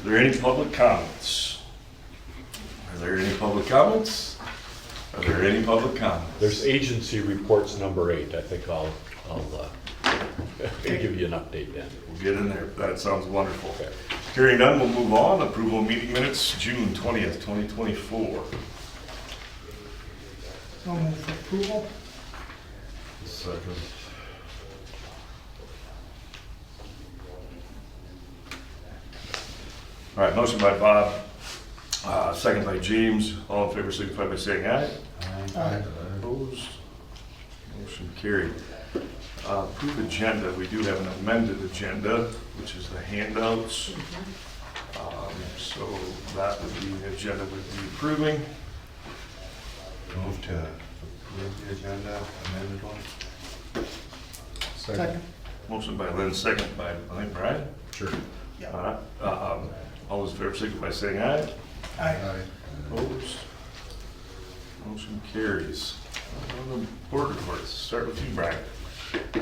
there any public comments? Are there any public comments? Are there any public comments? There's agency reports number 8. I think I'll give you an update then. We'll get in there. That sounds wonderful. Okay. Hearing none, we'll move on. Approval of meeting minutes, June 20th, 2024. So move for approval. Second. All right, motion by Bob, second by James. All in favor, signify by saying aye. Aye. Opposed? Motion carried. Approved agenda, we do have an amended agenda, which is the handouts. So that would be, the agenda would be approving. Move to approve the agenda, amended one. Second. Motion by Lynn, second by, I think, Brian. Sure. Yeah. All those in favor, signify by saying aye. Aye. Opposed? Motion carries. On the board reports, start with you, Brian. Do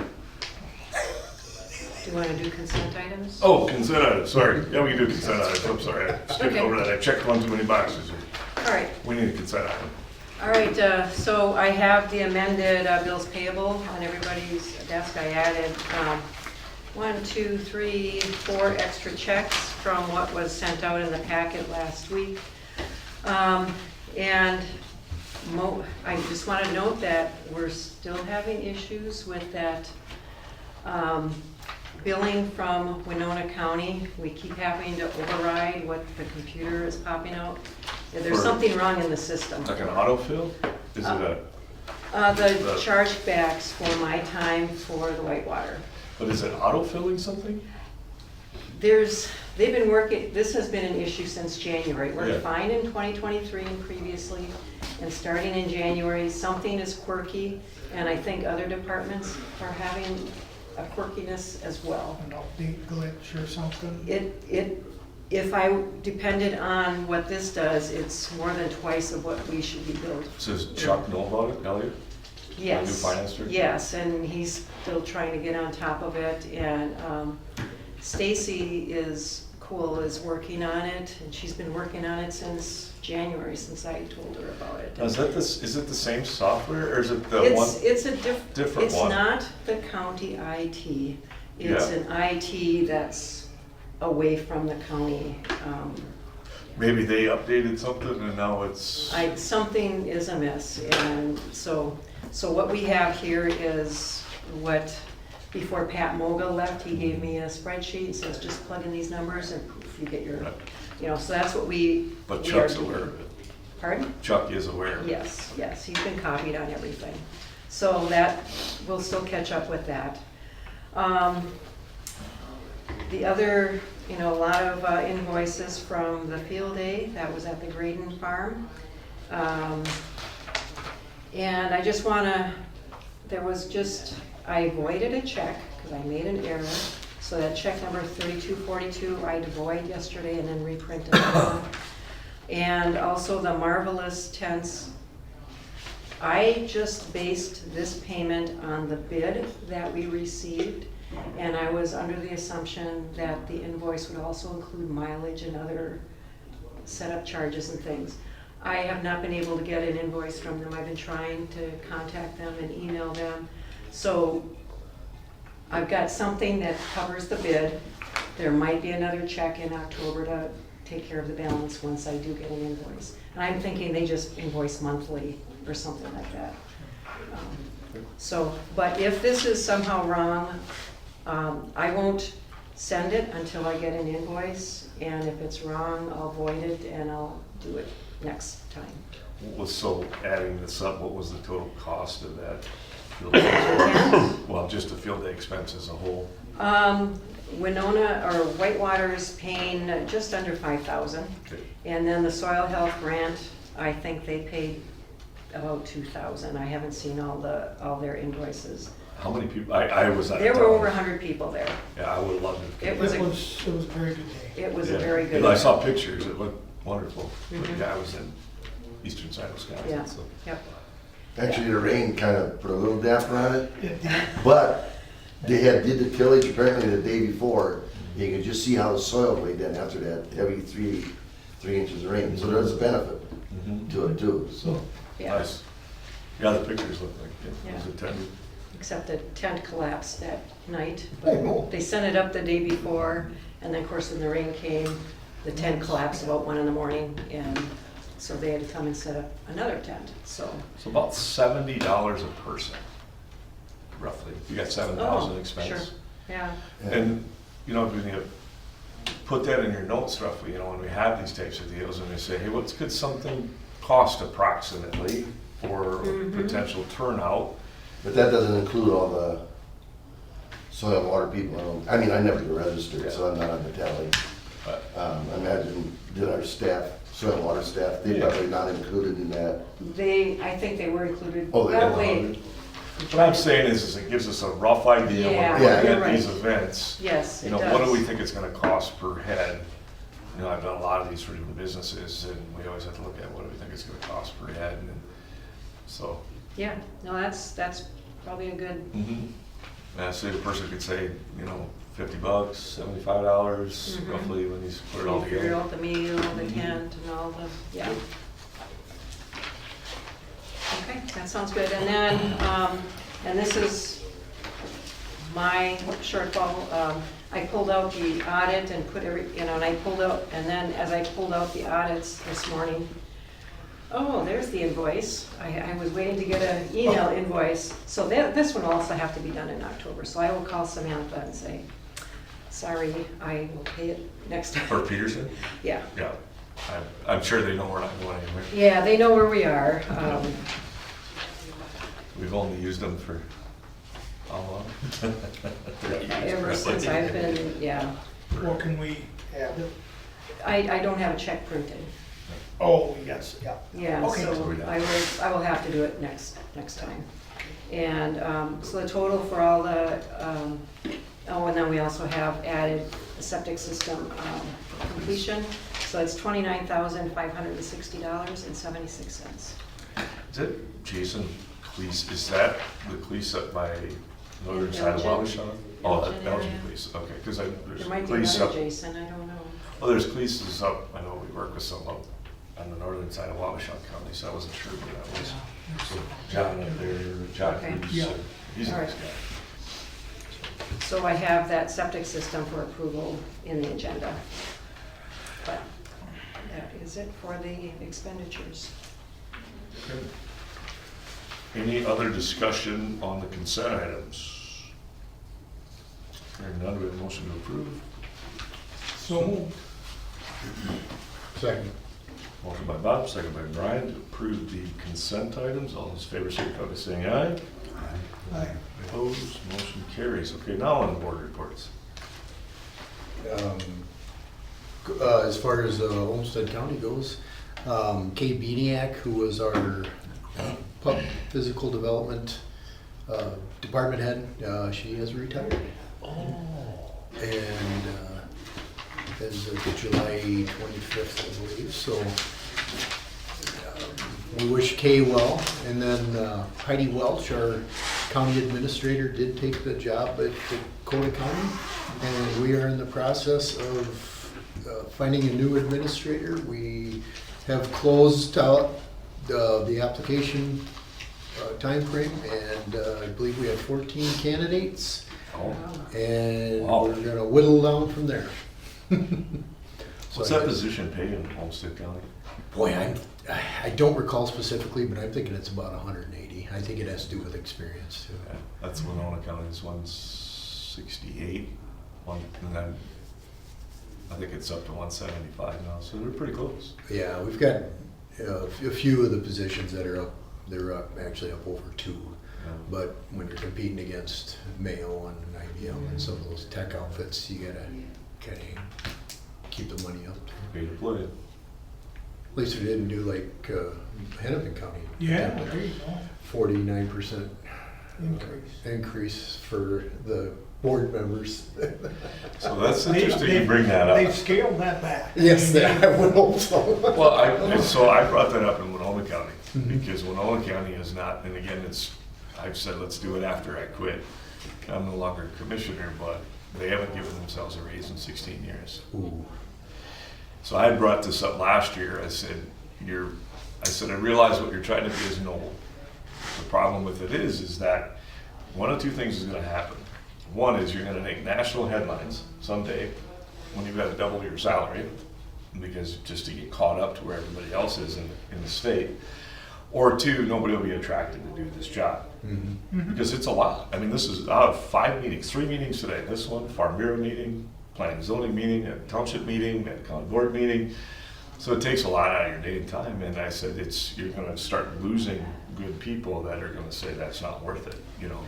you want to do consent items? Oh, consent items, sorry. Yeah, we can do consent items, I'm sorry. I skipped Okay. over that. I checked one too many boxes here. All right, We need a consent item. all right, so I have the amended bills payable on everybody's desk. I added 1, 2, 3, 4 extra checks from what was sent out in the packet last week. And I just want to note that we're still having issues with that billing from Winona County. We keep having to override what the computer is popping out. There's For- something wrong in the system. Like an autofill? Is it a, The chargebacks for my time for the Whitewater. but is it autofilling something? They've been working, this has been an issue since January. Yeah. We're fine in 2023 and previously, and starting in January, something is quirky, and I think other departments are having a quirkiness as well. An update glitch or something. If I depended on what this does, it's more than twice of what we should be billed. Does Chuck know about it, Elliot? Yes. New finance director? Yes, and he's still trying to get on top of it, and Stacy is working on it, and she's been working on it since January, since I told her about it. Now, is it the same software, or is it the one? It's a different it's one? not the county IT. It's Yeah. an IT that's away from the county. Maybe they updated something and now it's, Something is amiss, and so what we have here is what, before Pat Moga left, he gave me a spreadsheet, and says just plug in these numbers and poof, you get your, so that's what we but we Chuck's are doing. aware of it. Pardon? Chuck is aware of it. Yes, he's been copied on everything. So that, we'll still catch up with that. The other, a lot of invoices from the field day, that was at the Graydon Farm. And I just wanna, I avoided a check, because I made an error. So that check number 3242, I voided yesterday and then reprinted it. And also the Marvelous Tents, I just based this payment on the bid that we received, and I was under the assumption that the invoice would also include mileage and other setup charges and things. I have not been able to get an invoice from them. I've been trying to contact them and email them. So I've got something that covers the bid. There might be another check in October to take care of the balance once I do get an invoice. And I'm thinking they just invoice monthly or something like that. But if this is somehow wrong, I won't send it until I get an invoice, and if it's wrong, I'll void it and I'll do it next time. So adding this up, what was the total cost of that field day? Well, just the field day expense as a whole. Winona or Whitewater is paying just under $5,000, Okay. and then the soil health grant, I think they paid about $2,000. I haven't seen all their invoices. How many people? I was out of There were town. over 100 people there. Yeah, I would love to. It was It was a very good day. It was a Yeah. very good. I saw pictures, it looked wonderful. Mhm. Yeah, I was in eastern side of Wisconsin, Yeah. so. Yep. Actually, the rain kind of put a little damper on it, It did. but They did the tillage apparently the day before. You could just see how the soil laid in after that heavy 3 inches of rain. So there's a benefit to it too, so. Yeah, Nice. Yeah, the pictures look like it was Yeah. attended. except the tent collapsed that night. I know. They sent it up the day before, and then of course when the rain came, the tent collapsed about 1 in the morning, and so they had to come and set up another tent, so. So about $70 a person, roughly. You got 7,000 Oh, expense. sure. Yeah, And, you know, when you put that in your notes roughly, you know, when we have these types of deals and we say, hey, what could something cost approximately for potential turnout? But that doesn't include all the soil and water people. I mean, I never get registered, so I'm not on the tally. But I imagine that our staff, soil and water staff, they Yeah. probably not included in that. I think they were included. Oh, they Well, are. wait. what I'm saying is it gives us a rough idea when Yeah, we're looking you're at these right. events. Yes, You it know, does. what do we think it's gonna cost per head? You know, I've done a lot of these for different businesses, and we always have to look at what do we think it's gonna cost per head, and so. Yeah, no, that's probably a good, And I say the person could say, you know, $50, $75 Mhm. roughly when you put it all figure together. out the meal, the Mhm. tent and all the, yeah. Okay, that sounds good. And then, and this is my shortfall, I pulled out the audit and put and I pulled out, and then as I pulled out the audits this morning, oh, there's the invoice. I was waiting to get an email invoice. So this one will also have to be done in October. So I will call Samantha and say, sorry, I will pay it next For time. Peterson? Yeah. Yeah. I'm sure they know we're not going anywhere. Yeah, they know where we are. We've only used them for how long? 30 years, Ever since probably. I've been, yeah. Well, can we add it? I don't have a check printed. Oh, yes, yeah. Yeah, Okay. so So we don't. I will have to do it next time. And so the total for all the, oh, and then we also have added the septic system completion. So it's $29,560.76. Is it Jason Cleese, is that the Cleese up by northern side of Belgium. Wabasha? Oh, that Belgian Belgian area. Cleese, okay, because there's There might be Cleese another up. Jason, I don't know. Oh, there's Cleese's up, I know we work with some up on the northern side of Wabasha County, so I wasn't sure who that was. So John up there, John Okay. Cleese, Yeah. he's a All nice right. guy. So I have that septic system for approval in the agenda. But that is it for the expenditures. Okay. Any other discussion on the consent items? Hearing none, we have a motion to approve. So moved. Second. Motion by Bob, second by Brian, to approve the consent items. All those in favor signify by saying aye. Aye. Opposed, motion carries. Okay, now on the board reports. As far as Olmsted County goes, Kay Beaniak, who was our physical development department head, she has retired. And as of July 25th, I believe, so we wish Kay well. And then Heidi Welch, our county administrator, did take the job at Dakota County, and we are in the process of finding a new administrator. We have closed out the application timeframe, and I believe we have 14 candidates, Oh, and Wow. we're gonna whittle down from there. what's So that position pay in Homestead County? Boy, I don't recall specifically, but I'm thinking it's about 180. I think it has to do with experience too. Yeah, that's Winona County's 168, and then I think it's up to 175 now, so they're pretty close. Yeah, we've got a few of the positions that are up. They're actually up over 2. But when you're competing against Mayo and IBM and some of those tech outfits, you gotta kind of keep the money up. Pay to play. At least we didn't do like Hennepin County. Yeah, there you go. 49% Increase. increase for the board members. So that's They- interesting they- you bring that They've up. scaled that back. Yes, I would hope so. Well, I brought that up in Winona County, because Winona County is not, and again, I've said, let's do it after I quit. I'm no longer commissioner, but they haven't given themselves a raise in 16 years. Ooh. So I had brought this up last year. I said, I realize what you're trying to do is noble. The problem with it is that one of two things is gonna happen. One is you're gonna make national headlines someday when you've got to double your salary, because just to get caught up to where everybody else is in the state. Or two, nobody will be attracted to do this job. Because it's a lot. I mean, this is out of 5 meetings, 3 meetings today. This one, Farm Bureau meeting, Planning and Zoning meeting, a township meeting, a county board meeting. So it takes a lot out of your day and time. And I said, you're gonna start losing good people that are gonna say that's not worth it, you know.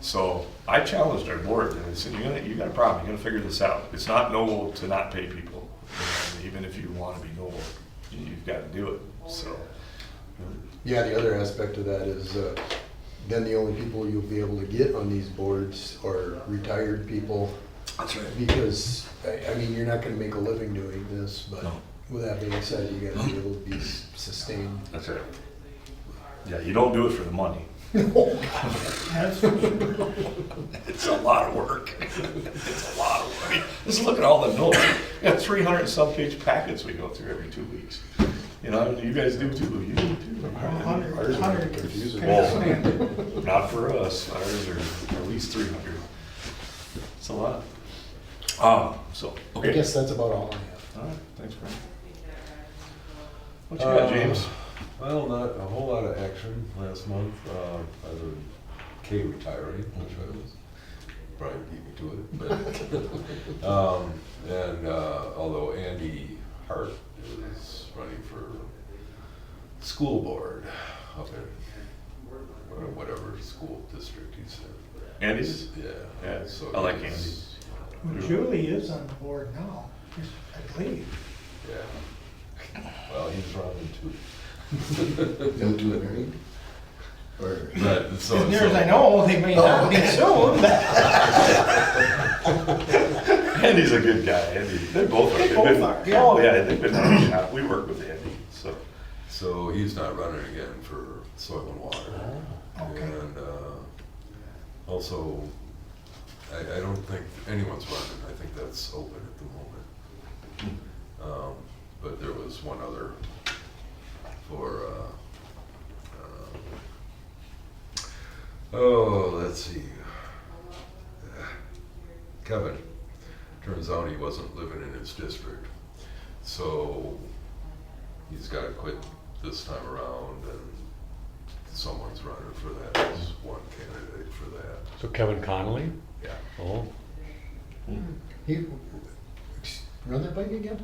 So I challenged our board and I said, you got a problem, you gotta figure this out. It's not noble to not pay people. And even if you wanna be noble, you've gotta do it, so. Yeah, the other aspect of that is, then the only people you'll be able to get on these boards are retired people. That's right. Because, I mean, you're not gonna make a living doing this, but No. with that being said, you gotta be able to be sustained. That's right. Yeah, you don't do it for the money. That's for sure. It's a lot of work. It's a lot of money. Just look at all the notes. We got 300 and some page packets we go through every 2 weeks. You know, you guys do too. You do too. Hundred, hundred. Well, not for us. Ours are at least 300. It's a lot. So, okay. I guess that's about all I have. All right, thanks, Brian. What you got, James? Well, not a whole lot of action last month. I was a K retiring, which I was, Brian beat me to it, but, and, although Andy Hart is running for school board up in whatever school district he's in. Andy's? Yeah. Yeah, So I like he's- Well, Julie is on the board now, I believe. Yeah. Well, he's running too. Don't do it, Ernie. Or, But, so. As near as I know, they may not be soon. Andy's a good guy. Andy, they both are. They They've both been- are, yeah. Oh, yeah, they've been on the shop. We work with Andy, so. So he's not running again for Soil and Water. Okay. And also, I don't think anyone's running. I think that's open at the moment. But there was one other for, let's see. Kevin, turns out he wasn't living in his district. So he's got to quit this time around, and someone's running for that. There's one candidate for that. So Kevin Connolly? Yeah. Oh, He, run that by me again?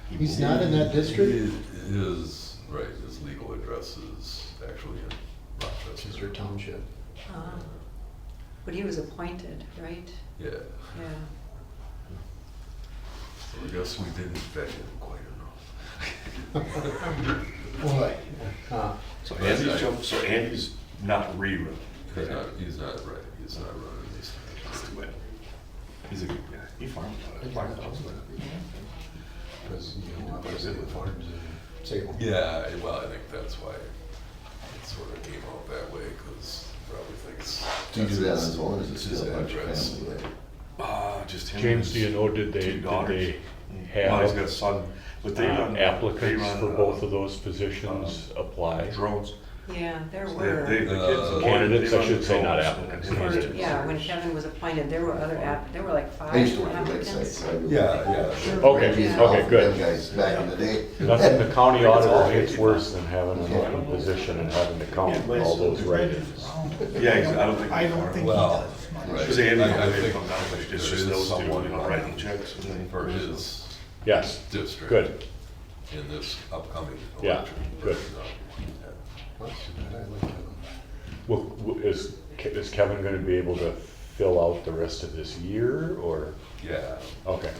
He's not in that district? His, right, his legal address is actually in Rochester. Chester Township. But he was appointed, right? Yeah, Yeah. so I guess we didn't vet him quite enough. Boy. So Andy's not rerun. He's not right, he's not running this time. That's too bad. He's a good guy. He farmed out. Because, you know, obviously the farms in Salem. Yeah, well, I think that's why it sort of came out that way, because probably thinks. do you do that on his own, or is it It's still his a bunch of address. family there? Just him. James, and do you know, did two they daughters. have No, he's got a son, but they run. they applicants run, for both of those positions apply? Drones. Yeah, there So were. the kids. Candidates, they I run should say, not drones, applicants. and For- he's- Yeah, when Kevin was appointed, there were there were like I used 5 to work at Lakeside, applicants. so I do. Yeah. Okay, Yeah. okay, good. Them guys back in the day. Nothing the county auditor hates worse than having an open position and having to count all those write-ins. Yeah, I don't think. I don't think he Well, does much. right. Because Andy, I they think come down, but it's there just is those two, someone you know, writing checks and then. for his Yes, district. good. In this upcoming Yeah, election. good. Yeah. That's too bad, I like Kevin. Is Kevin gonna be able to fill out the rest of this year, or? Yeah. Okay,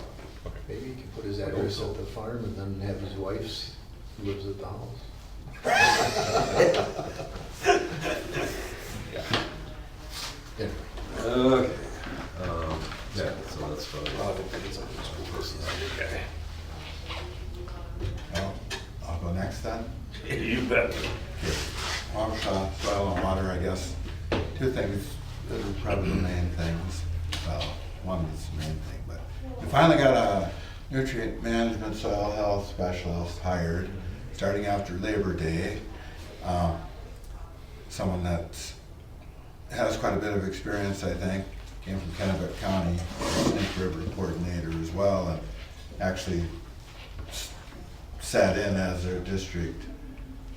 Maybe he can put his address at the farm and then have his wife who lives at the house. Anyway. Okay. Yeah, so that's probably. Well, I'll go next then. You bet. Soil and water, I guess. Two things. Those are probably the main things. Well, one is the main thing, but we finally got a nutrient management soil health specialist hired, starting after Labor Day. Someone that has quite a bit of experience, I think, came from Kennebec County, Snake River coordinator as well, and actually sat in as their district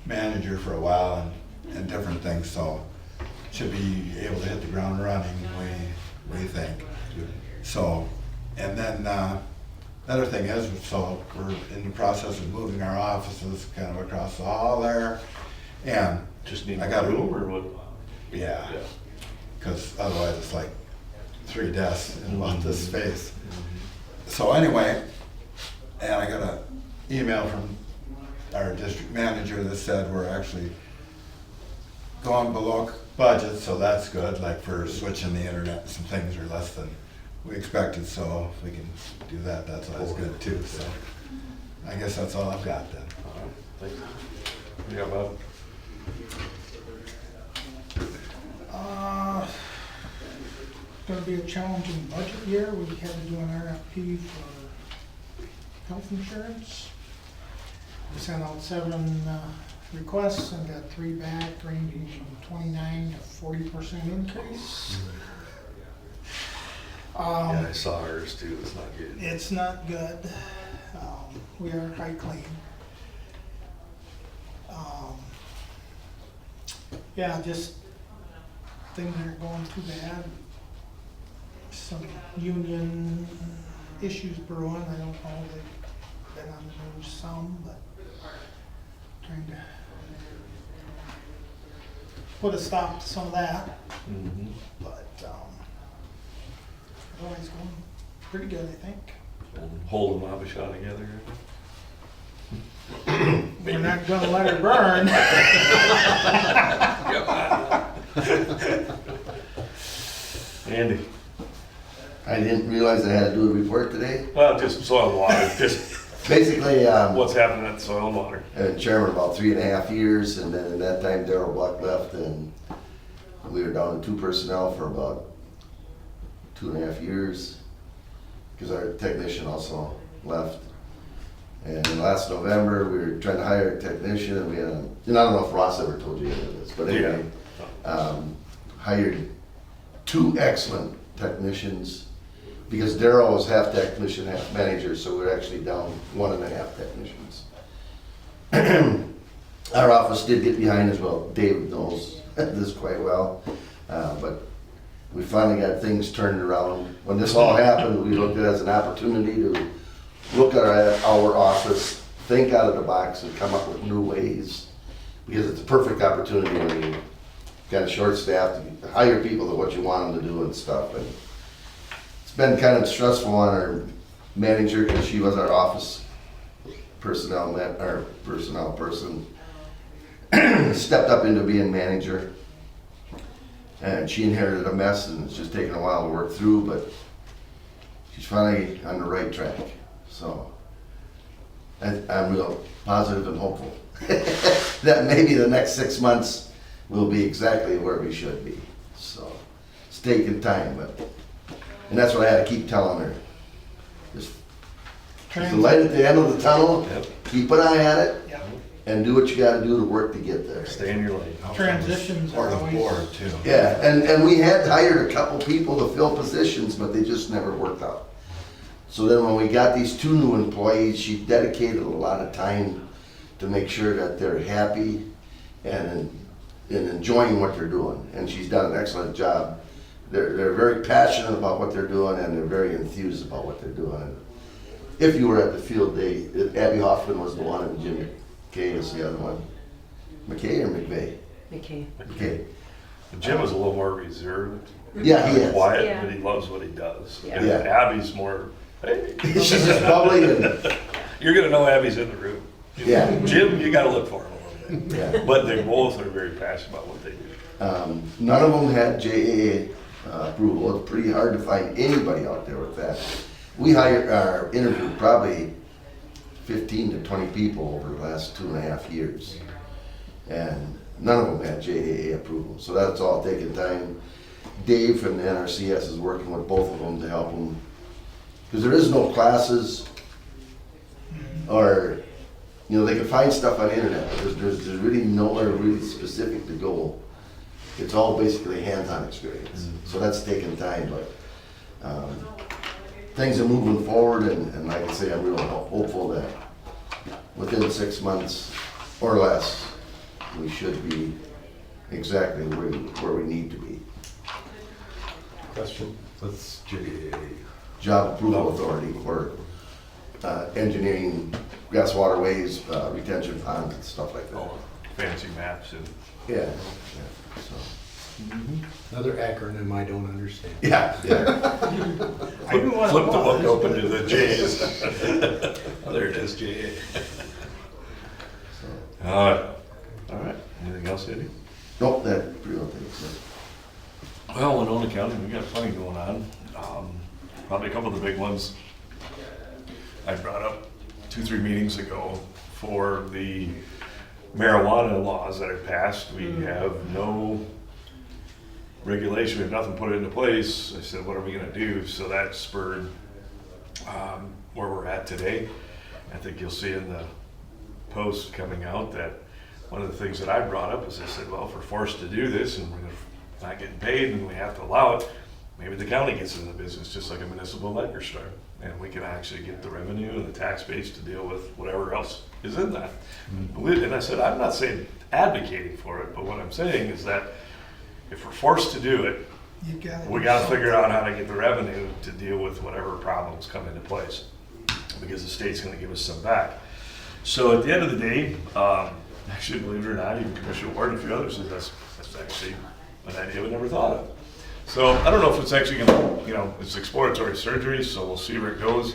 manager for a while and different things, so should be able to hit the ground running, we think. So, and then the other thing is, so we're in the process of moving our offices kind of across the hall there, and Just need I got a room or what? yeah, because otherwise it's like 3 desks in about this space. So anyway, and I got an email from our district manager that said we're actually going below budget, so that's good, like for switching the internet, some things are less than we expected, so if we can do that, that's always good too, so. I guess that's all I've got then. Thank you. Yeah, Bob? Gonna be a challenging budget year. We had to do an RFP for health insurance. We sent out 7 requests and got 3 back, ranging from 29 to 40% increase. Yeah, I saw hers too, it's not good. It's not good. We are high claim. Yeah, just things aren't going too bad. Some union issues brewing. I don't know, they've been on the news some, but trying to put a stop to some of that. Mhm. But otherwise going pretty good, I think. Hold them shot together. We're not gonna let her burn. Andy? I didn't realize I had to do a report today. Well, just soil and water, just Basically, what's happening at soil and water. chairman about 3.5 years, and then in that time Darrell Buck left, and we were down to 2 personnel for about 2.5 years, because our technician also left. And last November, we were trying to hire a technician, and we had, and I don't know if Ross ever told you any of this, but anyway, hired 2 excellent technicians, because Darrell was half technician, half manager, so we're actually down 1.5 technicians. Our office did get behind as well. David knows this quite well, but we finally got things turned around. When this all happened, we looked at it as an opportunity to look at our office, think out of the box, and come up with new ways, because it's a perfect opportunity when you kind of short-staffed to hire people to what you want them to do and stuff. And it's been kind of stressful on our manager, because she was our office personnel person, stepped up into being manager, and she inherited a mess, and it's just taken a while to work through, but she's finally on the right track. So I'm real positive and hopeful that maybe the next 6 months will be exactly where we should be. So it's taking time, and that's what I had to keep telling her. Just keep the light at the end of the tunnel, Yep. keep an eye on it, Yep. and do what you gotta do to work to get there. Stay in your lane. Transitions are Or the always. board too. Yeah, and we had hired a couple people to fill positions, but they just never worked out. So then when we got these 2 new employees, she dedicated a lot of time to make sure that they're happy and enjoying what they're doing. And she's done an excellent job. They're very passionate about what they're doing, and they're very enthused about what they're doing. And if you were at the field day, Abby Hoffman was the one, and Jim McKay is the other one. McKay or McVeigh? McKay. McKay. Jim was a little more reserved. Yeah, he is. Quiet, Yeah. but he loves what he does. Yeah. And Yeah. Abby's more, hey. She's just bubbly and, You're gonna know Abby's in the room. yeah. Jim, you gotta look for him a little bit. Yeah. But they both are very passionate about what they do. None of them had JAA approval. It's pretty hard to find anybody out there with that. We interviewed probably 15 to 20 people over the last 2.5 years. And none of them had JAA approval. So that's all taking time. Dave from the NRCS is working with both of them to help them. Because there is no classes, or, you know, they can find stuff on the internet, but there's really nowhere really specific to go. It's all basically hands-on experience. So that's taking time, but things are moving forward, and like I say, I'm real hopeful that within 6 months or less, we should be exactly where we need to be. Question? That's JA. Job approval authority for engineering, gas waterways, retention ponds and stuff like that. Oh, fancy maps and. Yeah, so. Another acronym I don't understand. Yeah, yeah. I knew what it Flip the was, book open but- to the J's. Oh, there it is, JA. All right, anything else, Eddie? Nope, that pretty much takes it. Well, Winona County, we got plenty going on. Probably a couple of the big ones I brought up 2-3 meetings ago for the marijuana laws that are passed. We have no regulation, we have nothing put into place. I said, what are we gonna do? So that spurred where we're at today. I think you'll see in the post coming out that one of the things that I brought up is I said, well, if we're forced to do this and we're not getting paid and we have to allow it, maybe the county gets into the business just like a municipal liquor store. And we can actually get the revenue and the tax base to deal with whatever else is in that. And I said, I'm not saying advocating for it, but what I'm saying is that if we're forced to do it, You gotta we do gotta something. figure out how to get the revenue to deal with whatever problems come into place, because the state's gonna give us some back. So at the end of the day, actually, believe it or not, even Commissioner Ward and a few others said that's actually an idea we never thought of. So I don't know if it's actually gonna, you know, it's exploratory surgery, so we'll see where it goes.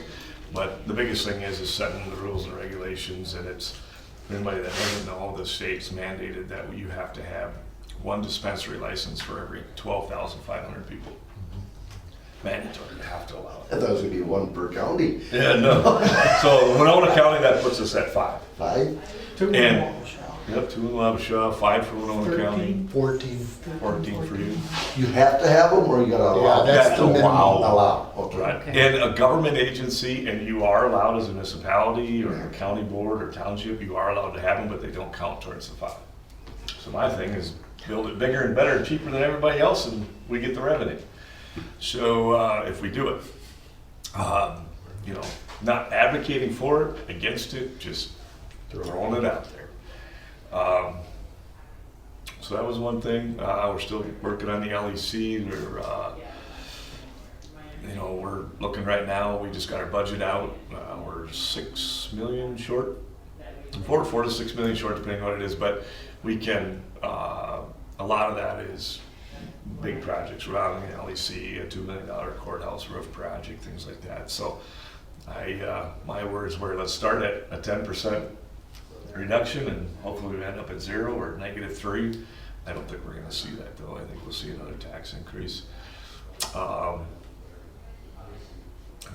But the biggest thing is setting the rules and regulations, and it's, for anybody that doesn't know, the state's mandated that you have to have one dispensary license for every 12,500 people. Mandatory, you have to allow I it. thought it was gonna be one per county. Yeah, no. So Winona County, that puts us at 5. 5? Two in And- Waukesha. Yep, 2 in Labashaw, 5 for Winona County, 14. 14 for you. You have to have them, or you gotta allow? Yeah, that's That's the minimum. Allow, okay. Right, Okay. and a government agency, and you are allowed as a municipality or a county board or township, you are allowed to have them, but they don't count towards the 5. So my thing is build it bigger and better and cheaper than everybody else, and we get the revenue. So if we do it, you know, not advocating for it, against it, just throwing it out there. So that was one thing. We're still working on the LEC. We're looking right now. We just got our budget out. We're 6 million short, 4 to 6 million short, depending on what it is. But we can. A lot of that is big projects around the LEC, a $2 million courthouse roof project, things like that. So, my words were, let's start at a 10% reduction, and hopefully we end up at 0 or -3. I don't think we're going to see that, though. I think we'll see another tax increase. I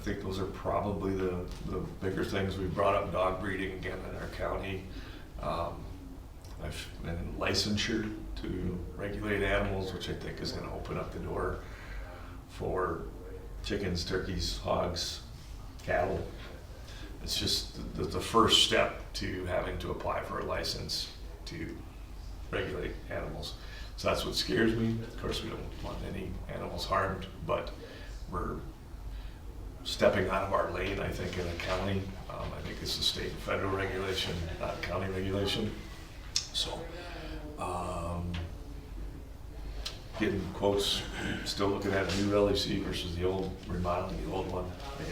think those are probably the bigger things. We brought up dog breeding again in our county. I've been licensure to regulate animals, which I think is going to open up the door for chickens, turkeys, hogs, cattle. It's just the first step to having to apply for a license to regulate animals. So that's what scares me. Of course, we don't want any animals harmed, but we're stepping out of our lane, I think, in a county. I think it's a state and federal regulation, not county regulation. So, getting quotes, still looking at a new LEC versus the old, remodeling the old one, and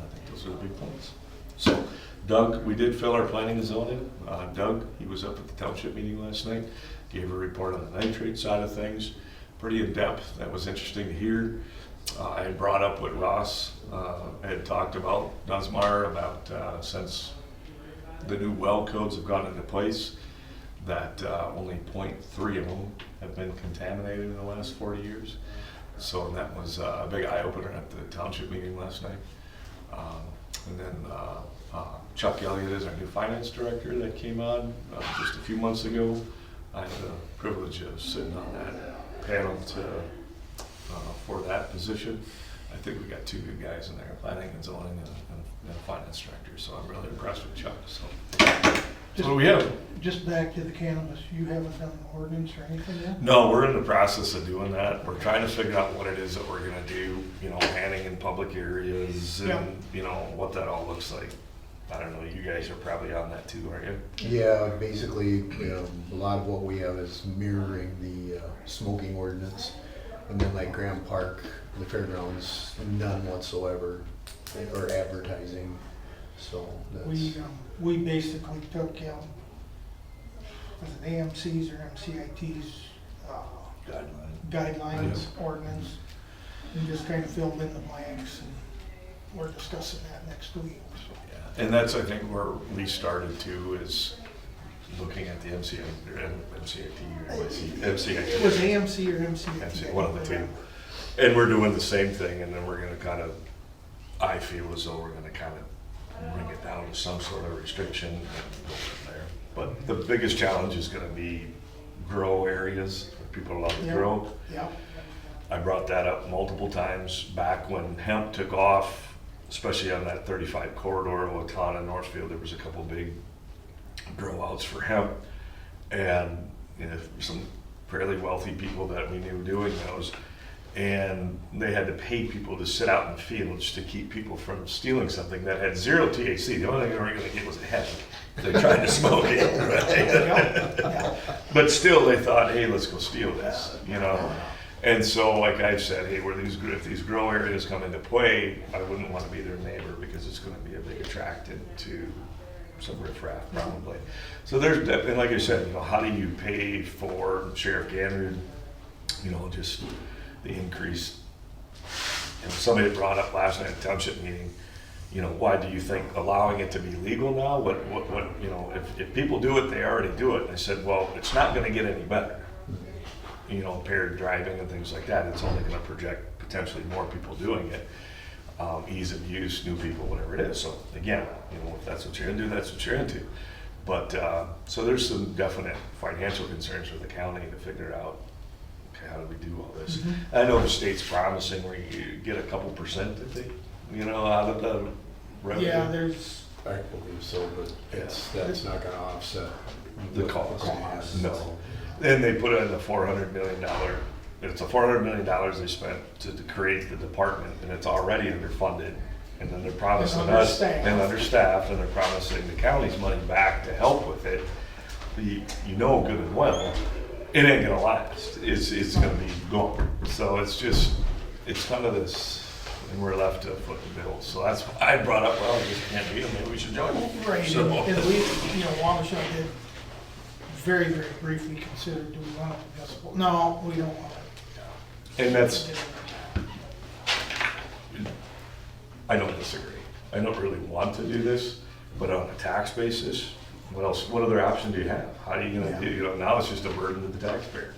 I think those are the big points. So, Doug, we did fill our planning and zoning. Doug, he was up at the township meeting last night, gave a report on the nitrate side of things, pretty in-depth. That was interesting to hear. I had brought up what Ross had talked about, Dunsmar, about since the new well codes have gone into place, that only 0.3 of them have been contaminated in the last 40 years. So that was a big eye-opener at the township meeting last night. And then Chuck Elliott is our new finance director that came on just a few months ago. I had the privilege of sitting on that panel to for that position. I think we got 2 good guys in there, planning and zoning and a finance director, so I'm really impressed with Chuck, so. So what do we have? Just back to the cannabis, you haven't done an ordinance or anything yet? No, we're in the process of doing that. We're trying to figure out what it is that we're gonna do, banning in public areas Yeah. and, what that all looks like. I don't know, you guys are probably on that too, aren't you? Yeah, basically, a lot of what we have is mirroring the smoking ordinance. And then like Graham Park, the fairgrounds, none whatsoever, or advertising, so that's. We basically took, was it AMC's or MCIT's guidelines, ordinance, and just kind of filled in the blanks, and we're discussing that next week, so. And that's, I think, where we started to, is looking at the MCIT or It was AMC or MCIT. one of the two. And we're doing the same thing, and then we're gonna kind of, I feel as though we're gonna kind of bring it down to some sort of restriction and go from there. But the biggest challenge is gonna be grow areas, where people love to Yeah. grow. Yeah, I brought that up multiple times back when hemp took off, especially on that 35 corridor, Wakana, Northfield. There was a couple big grow outs for hemp, and some fairly wealthy people that we knew doing those, and they had to pay people to sit out in the fields to keep people from stealing something that had 0 THC. The only thing they were going to get was a headache. They tried to smoke it, right? But still, they thought, hey, let's go steal this, And so, like I've said, hey, if these grow areas come into play, I wouldn't want to be their neighbor, because it's going to be a big attractant to some riffraff probably. So there's, and like I said, how do you pay for Sheriff Gander, just the increase? And somebody had brought up last night at the township meeting, why do you think allowing it to be legal now? What if people do it, they already do it. And I said, well, it's not going to get any better. Paired driving and things like that, it's only going to project potentially more people doing it. Ease of use, new people, whatever it is. So again, if that's what you're into, that's what you're into. But so there's some definite financial concerns for the county to figure out, okay, how do we do all this? I know the state's promising where you get a couple percent, I think, out of the revenue. yeah, there's, I believe so, but that's not gonna offset The cost. No. Then they put in the $400 million. It's a $400 million they spent to create the department, and it's already underfunded. And then they're promising us and understaffed, and they're promising the county's money back to help with it. Good and well, it ain't gonna last. It's gonna be gone. So it's kind of this, and we're left to foot the bill. So that's why I brought up, well, this can't be, maybe we should join. right, So- and we, Wamasha did very, very briefly consider, do we want to municipal? No, we don't want to. And that's, I don't disagree. I don't really want to do this, but on a tax basis, what other option do you have? How are you gonna do, now it's just a burden to the taxpayer.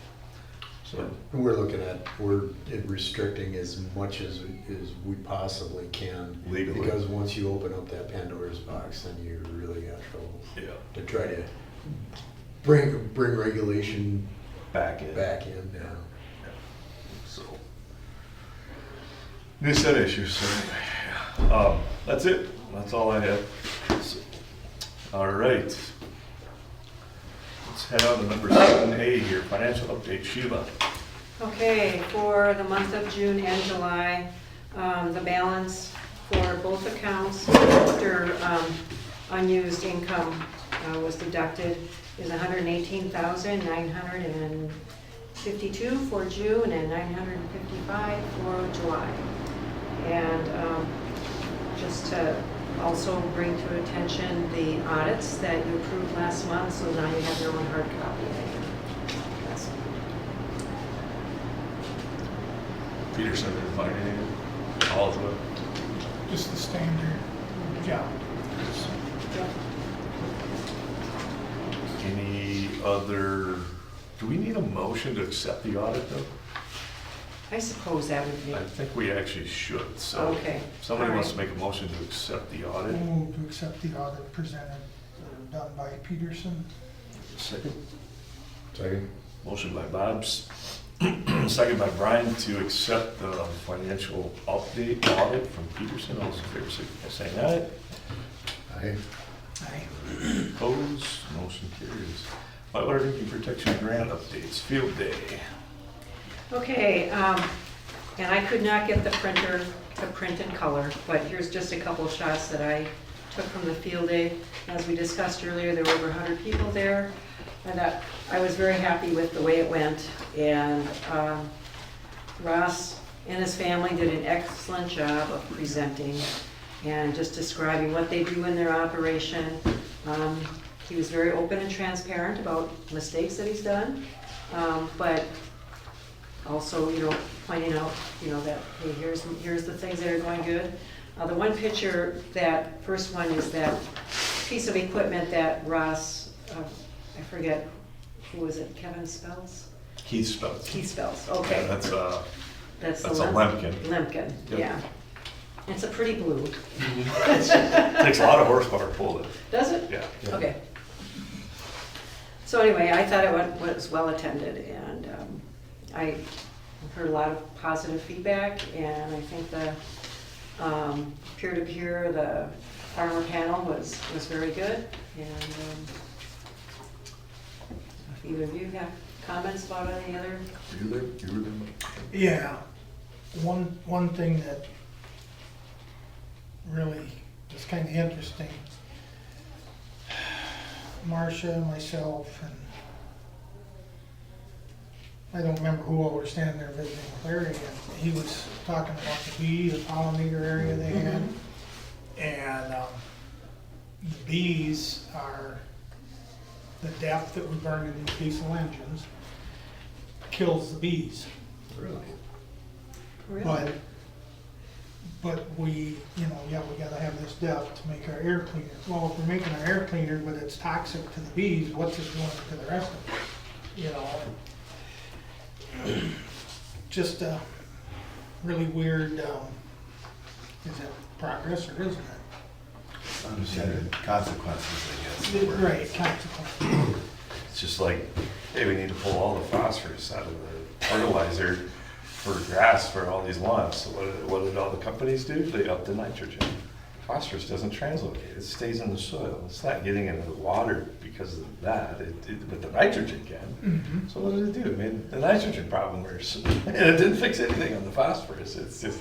So, We're restricting as much as we possibly can. Legally. Because once you open up that Pandora's box, then you really got trouble. yeah, To try to bring regulation back in. now. So, new set of issues, so anyway, yeah. That's it. That's all I have. So, all right. Let's head on to number 7A here, financial update, Sheila. Okay, for the month of June and July, the balance for both accounts after unused income was deducted is $118,952 for June and $955 for July. And just to also bring to attention the audits that you approved last month, so now you have your own hard copy. That's Peterson didn't find anything. All of it. Just the standard job. Any other, do we need a motion to accept the audit though? I suppose that would be, I think we actually should, so. Okay, if Somebody all wants to right. make a motion to accept the I audit. move to accept the audit presented, done by Peterson. Second. Second. Motion by Bob's, Second by Brian to accept the financial update audit from Peterson. All those in favor, signify by saying aye. I, Opposed, motion carries. Whitewater Drinking Protection Grant updates, field day. Okay, and I could not get the printer to print in color, but here's just a couple of shots that I took from the field day. As we discussed earlier, there were over 100 people there, and I was very happy with the way it went. And Ross and his family did an excellent job of presenting and just describing what they do in their operation. He was very open and transparent about mistakes that he's done, but also, pointing out, that, hey, here's the things that are going good. The one picture, that first one, is that piece of equipment that Ross, I forget, who was it, Kevin Spells? Keith Spells. Keith Spells, Yeah, okay. that's the a Lemken. Lemken, Yep. yeah. It's a pretty blue. Takes a lot of horsepower to pull it. Does it? Yeah. Okay. So anyway, I thought it was well attended, and I heard a lot of positive feedback, and I think the peer-to-peer, the farmer panel was very good. And if either of you have comments about any other? You were there, Mike? Yeah, one thing that really is kind of interesting, Marcia, myself, and I don't remember who all were standing there visiting with Larry, and he was talking about the bee, the pollinator area they had. And the bees are, the depth that we burn in these diesel engines kills the bees. Really? But we, we gotta have this depth to make our air cleaner. Well, if we're making our air cleaner, but it's toxic to the bees, what's it doing to the rest of it? Just a really weird, is it progress or isn't it? Unintended consequences, I guess. Right, consequence. It's just like, hey, we need to pull all the phosphorus out of the fertilizer for grass for all these lawns. So what did all the companies do? They upped the nitrogen. Phosphorus doesn't translocate, it stays in the soil. It's not getting into the water because of that, but the nitrogen can. So what did it do? It made the nitrogen problem worse. And it didn't fix anything on the phosphorus. It's just,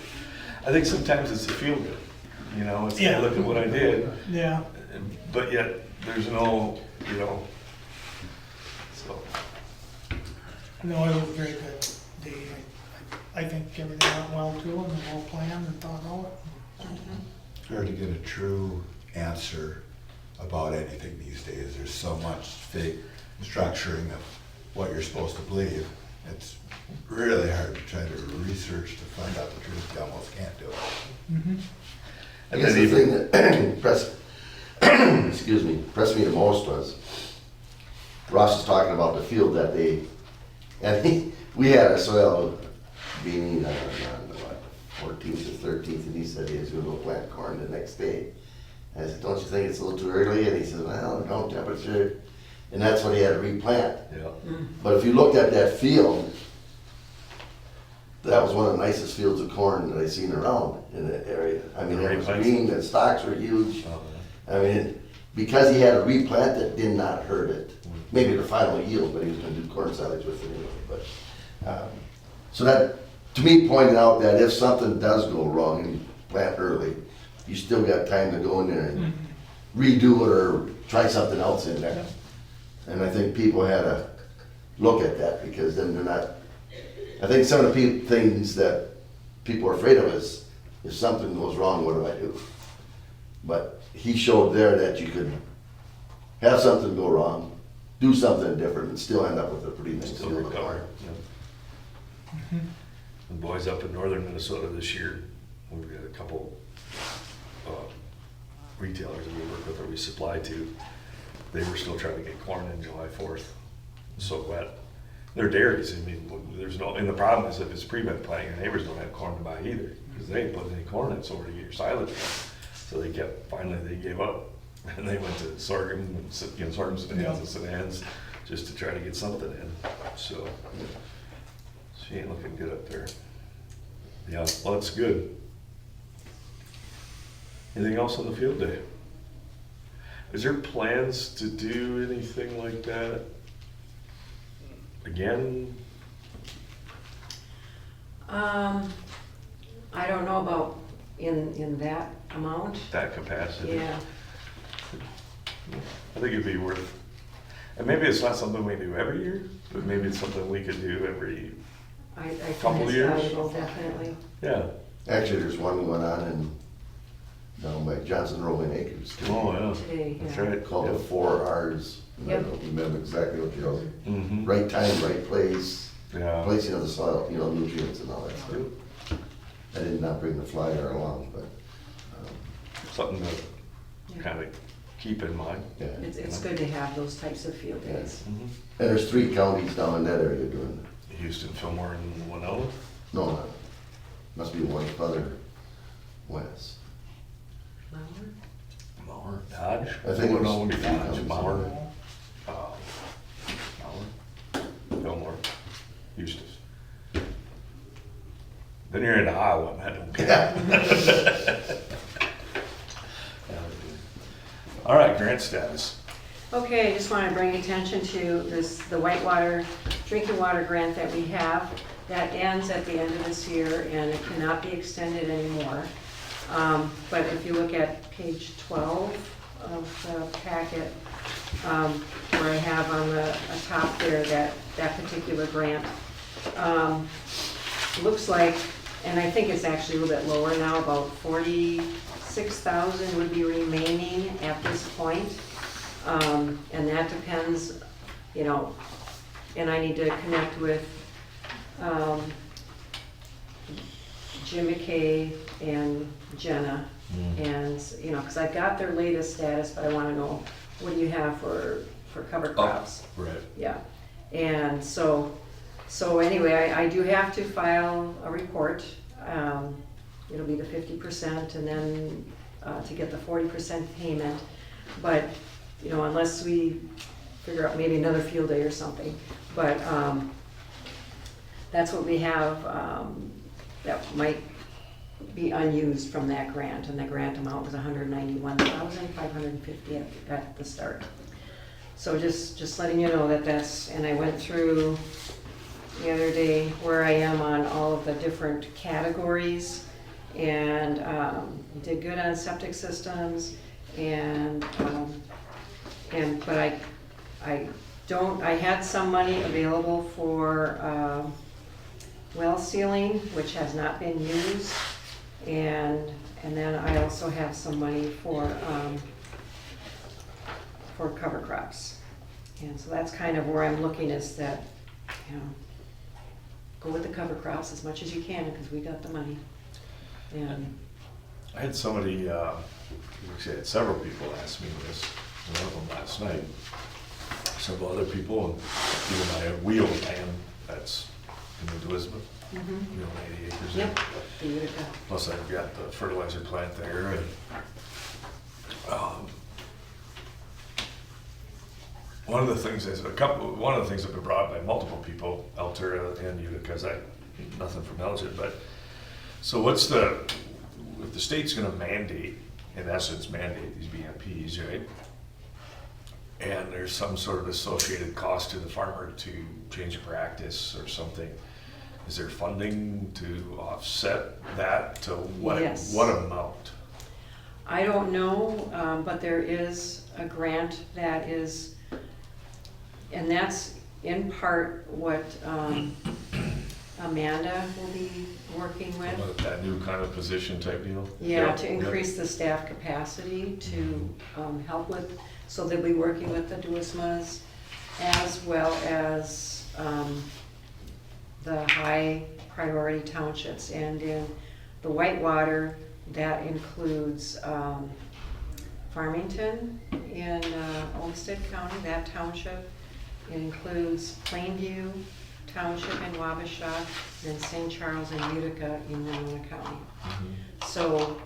I think sometimes it's a feel good. It's Yeah. look at what I did. Yeah. But yet, there's no, so. No, it was very good. I think everything went well too, and the whole plan and thought all it. It's hard to get a true answer about anything these days. There's so much fake structuring of what you're supposed to believe. It's really hard to try to research to find out the truth. You almost can't do it. I guess the thing that pressed me the most was, Ross was talking about the field that day, and we had a soil meeting on what, 14th or 13th, and he said he was gonna go plant corn the next day. I said, don't you think it's a little too early? And he said, well, no temperature, and that's what he had to replant. Yeah. But if you looked at that field, that was one of the nicest fields of corn that I seen around in that area. I mean, it was green, the stalks were huge. I mean, because he had to replant it, did not hurt it. Maybe the final yield, but he was gonna do corn silage with it anyway. But so that, to me, pointed out that if something does go wrong and you plant early, you still got time to go in there and redo it or try something else in there. And I think people had to look at that, because then they're not, I think some of the things that people are afraid of is, if something goes wrong, what do I do? But he showed there that you could have something go wrong, do something different, and still end up with a pretty nice Still field of recover. corn. The boys up in northern Minnesota this year, we've got a couple retailers that we work with or we supply to. They were still trying to get corn in July 4th. It's so wet. They're dairies. I mean, there's no, and the problem is if it's pre-med planting, your neighbors don't have corn to buy either, because they ain't putting any corn in somewhere to get your silage. So they finally they gave up, and they went to sorghum and sorghum sedans and sedans just to try to get something in. So She ain't looking good up there. Yeah, well, that's good. Anything else on the field day? Is there plans to do anything like that again? I don't know about in that amount. That capacity? Yeah, I think it'd be worth, and maybe it's not something we do every year, but maybe it's something we could do every, I think Couple it's years? valuable, definitely. yeah. Actually, there's one going on in, down by Johnson Rolling Acres too. Oh, yeah. Today, That's yeah. right. Called the 4 R's. And I Yep. don't remember exactly what you're, Mm-hmm. right time, right place, Yeah. placing of the soil, you know, nutrients and all that stuff. I did not bring the flyer along, but, Something to Yeah. kind of keep in mind. yeah. It's good to have those types of field days. Mhm. And there's 3 counties down in that area doing it. Houston, Fillmore, and Winona. No, not, must be one further west. Mauer, Dodge. I think it was Winona, three Dodge, counties. Mauer, Mauer, Fillmore, Eustis. Then you're into Iowa, and I don't care. All right, grant status. Okay, I just want to bring attention to the Whitewater drinking water grant that we have. That ends at the end of this year and it cannot be extended anymore. But if you look at page 12 of the packet, where I have on the top there that particular grant, looks like, and I think it's actually a little bit lower now, about 46,000 would be remaining at this point. And that depends, you know, and I need to connect with Jim McKay and Jenna. And, you know, because I've got their latest status, but I want to know, what do you have for cover crops? Right. Yeah, and so anyway, I do have to file a report. It'll be the 50% and then to get the 40% payment. But, you know, unless we figure out maybe another field day or something. But that's what we have that might be unused from that grant. And the grant amount was $191,550 at the start. So just letting you know that that's, and I went through the other day where I am on all of the different categories and did good on septic systems but I had some money available for well sealing, which has not been used, and then I also have some money for cover crops. And so that's kind of where I'm looking, is that, you know, go with the cover crops as much as you can because we got the money. And I had somebody, actually I had several people ask me this, one of them last night, several other people, and even my wheel man that's in the Elizabeth, you know, 80 acres. there. yep, the Utica. Plus I've got the fertilizer plant there, and one of the things I've been brought up by multiple people, Altura and Utica, because nothing from Elgin, but so if the state's gonna mandate, in essence, mandate these BMPs, right? And there's some sort of associated cost to the farmer to change a practice or something, is there funding to offset that to what Yes. amount? I don't know, but there is a grant that is, and that's in part what Amanda will be working with. That new kind of position type deal? Yeah, to increase the staff capacity to help with, so they'll be working with the DUSMAs as well as the high priority townships. And in the Whitewater, that includes Farmington in Olmsted County, that township. It includes Plainview Township in Wabasha, and St. Charles and Utica in Winona County. So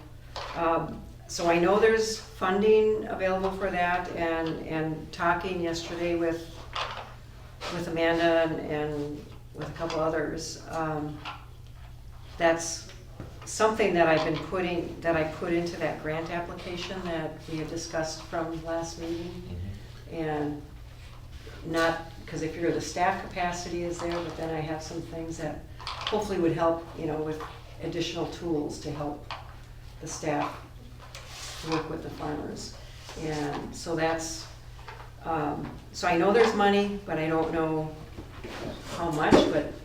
I know there's funding available for that, and talking yesterday with Amanda and with a couple others. That's something that I've been putting, that I put into that grant application that we had discussed from last meeting. And not, because I figure the staff capacity is there, but then I have some things that hopefully would help, you know, with additional tools to help the staff work with the farmers. And so that's, so I know there's money, but I don't know how much,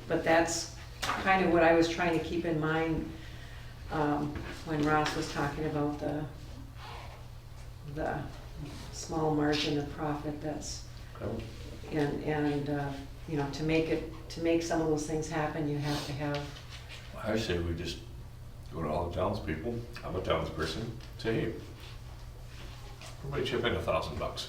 but that's kind of what I was trying to keep in mind when Ross was talking about the small margin of profit that's, and you know, to make some of those things happen, you have to have. I say we just go to all the townspeople, I'm a townsperson, say, hey, everybody chip in $1,000.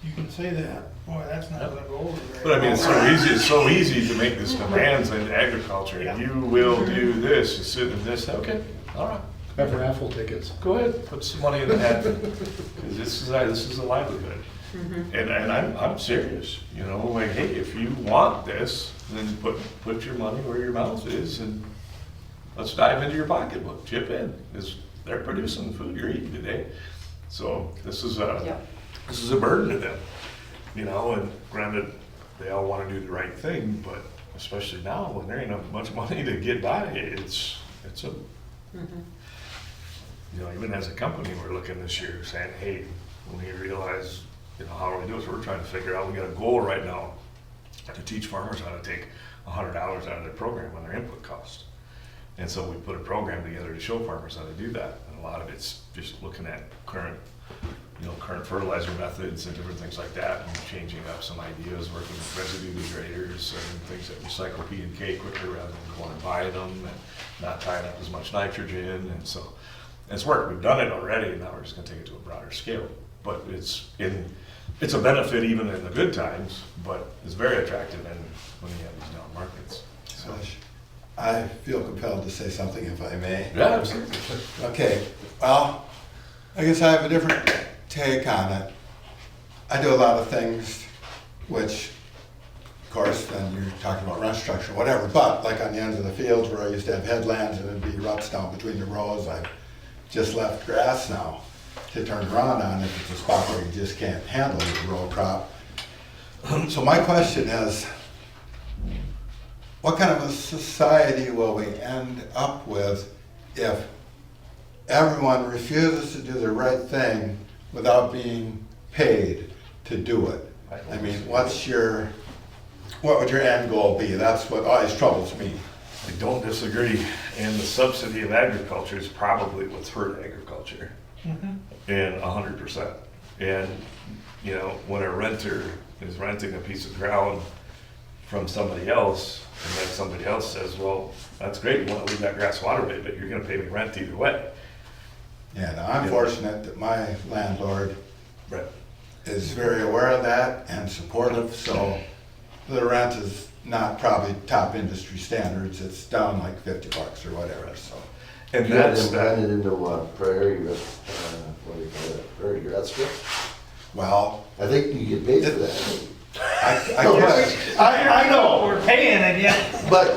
You can say that, boy, that's not gonna go over very But I mean, well. it's so easy to make this demands in agriculture. Yeah. You will do this, you sit in this, okay, all right, Have raffle tickets. go ahead, put some money in the hat. Because this is a livelihood. And I'm serious, you know, like, hey, if you want this, then put your money where your mouth is and let's dive into your pocketbook, chip in. Because they're producing the food you're eating today. So this is a burden to them, you know, and granted, they all want to do the right thing, but especially now when there ain't not much money to get by, it's a, you know, even as a company, we're looking this year saying, hey, when we realize, you know, how do we do this? We're trying to figure out, we got a goal right now to teach farmers how to take $100 out of their program on their input cost. And so we put a program together to show farmers how to do that. And a lot of it's just looking at current fertilizer methods and different things like that, and changing up some ideas, working with residue degraders and things that recycle P and K quicker rather than going and buying them and not tying up as much nitrogen. And so it's worked. We've done it already, and now we're just gonna take it to a broader scale. But it's a benefit even in the good times, but it's very attractive when you have these down markets. So, Gosh, I feel compelled to say something if I may. yeah, absolutely. Okay, well, I guess I have a different take on it. I do a lot of things which, of course, then you're talking about run structure, whatever, but like on the ends of the fields where I used to have headlands and there'd be ruts down between the rows, I've just left grass now to turn around on if it's a spot where you just can't handle the row crop. So my question is, what kind of a society will we end up with if everyone refuses to do the right thing without being paid to do it? I mean, what would your end goal be? That's what always troubles me. I don't disagree, and the subsidy of agriculture is probably what's hurt agriculture, and 100%. And, you know, when a renter is renting a piece of ground from somebody else, and then somebody else says, well, that's great, you want to leave that grass waterway, but you're gonna pay me rent either way. Yeah, now I'm fortunate that my landlord Right. is very aware of that and supportive, so the rent is not probably top industry standards, it's down like $50 or whatever, so. And You had that's them that. blended into what, prairie, what do you call it, prairie grass strip? Well, I think you get paid for that. I know, We're paying it yet. But,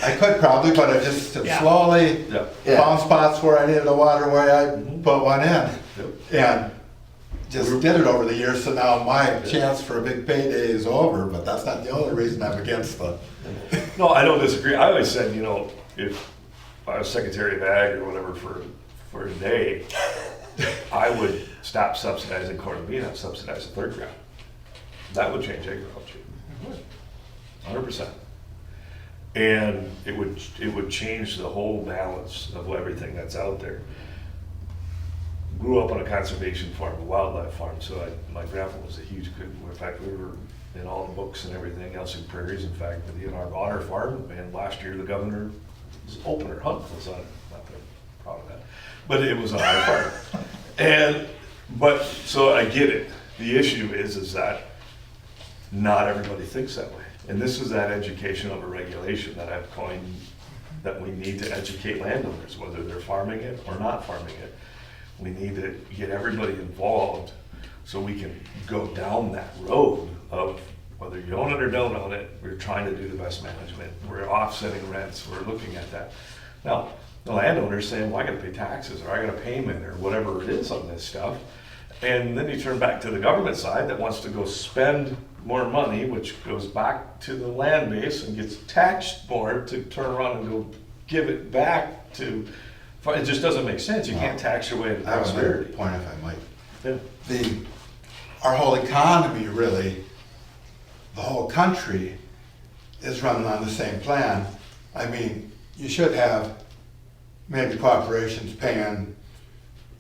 I could probably, but I just Yeah. slowly Yeah. Yeah. found spots where I needed a waterway, I put one in. Yep. And just did it over the years, so now my chance for a big payday is over, but that's not the only reason I'm against the. No, I don't disagree. I always said, you know, if I was Secretary of Ag or whatever for a day, I would stop subsidizing corn and bean and subsidize the third crop. That would change agriculture. 100%. And it would change the whole balance of everything that's out there. Grew up on a conservation farm, a wildlife farm, so my grandpa was a huge, in fact, we were in all the books and everything else in prairies. In fact, in our honor farm, and last year the governor's opener hunt was on, not that I'm proud of that, but it was on our farm. But, so I get it. The issue is that not everybody thinks that way. And this is that education over regulation that I've coined, that we need to educate landowners, whether they're farming it or not farming it. We need to get everybody involved so we can go down that road of whether you own it or don't own it, we're trying to do the best management. We're offsetting rents, we're looking at that. Now, the landowner's saying, well, I gotta pay taxes, or I got a payment, or whatever it is on this stuff. And then you turn back to the government side that wants to go spend more money, which goes back to the land base and gets taxed more to turn around and go give it back to, it just doesn't make sense. You can't tax your way to I have another prosperity. point if I might. Yeah. Our whole economy really, the whole country is running on the same plan. I mean, you should have maybe corporations paying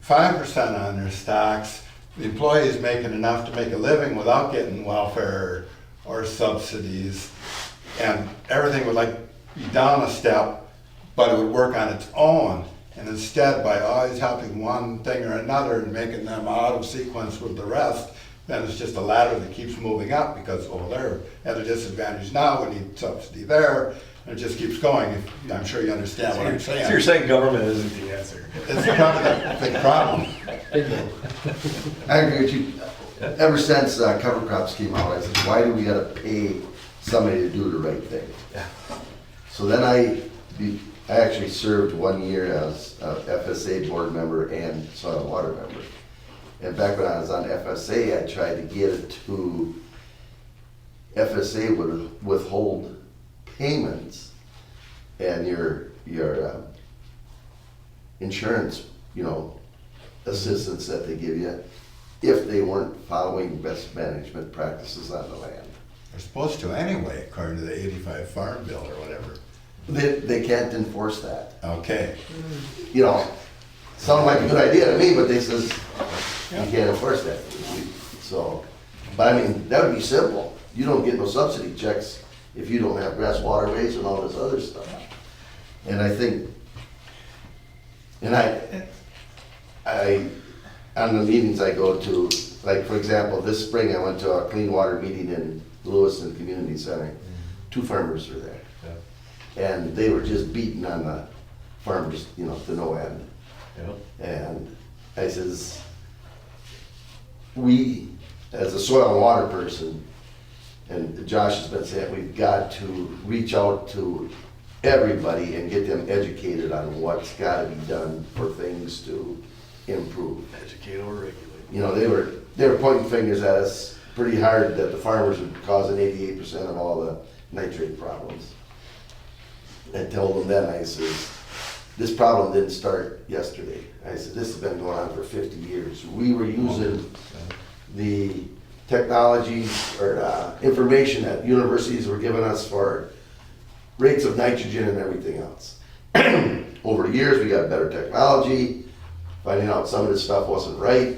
5% on their stocks, the employees making enough to make a living without getting welfare or subsidies, and everything would like be down a step, but it would work on its own. And instead, by always helping one thing or another and making them out of sequence with the rest, then it's just a ladder that keeps moving up because, oh, they're at a disadvantage now, we need subsidy there, and it just keeps going. I'm sure you understand what I'm saying. So you're saying government isn't the answer? It's kind of a big problem. I agree with you. Ever since cover crops came out, I said, why do we gotta pay somebody to do the right thing? Yeah. So then I actually served 1 year as a FSA board member and soil and water member. And back when I was on FSA, I tried to get it to, FSA would withhold payments and your insurance, assistance that they give you if they weren't following best management practices on the land. They're supposed to anyway, according to the 85 Farm Bill or whatever. They can't enforce that. Okay. Sounded like a good idea to me, but they says, you can't enforce that. So, but I mean, that would be simple. You don't get no subsidy checks if you don't have grass waterways and all this other stuff. And I think, and I, on the meetings I go to, like for example, this spring I went to a clean water meeting in Lewiston Community Center. 2 farmers were there. And they were just beating on the farmers, to no end. Yeah. And I says, we, as a soil and water person, and Josh has been saying, we've got to reach out to everybody and get them educated on what's gotta be done for things to improve. Educate or regulate. They were pointing fingers at us pretty hard that the farmers were causing 88% of all the nitrate problems. I told them then, I says, this problem didn't start yesterday. I said, this has been going on for 50 years. We were using the technology or information that universities were giving us for rates of nitrogen and everything else. Over the years, we got better technology, finding out some of this stuff wasn't right,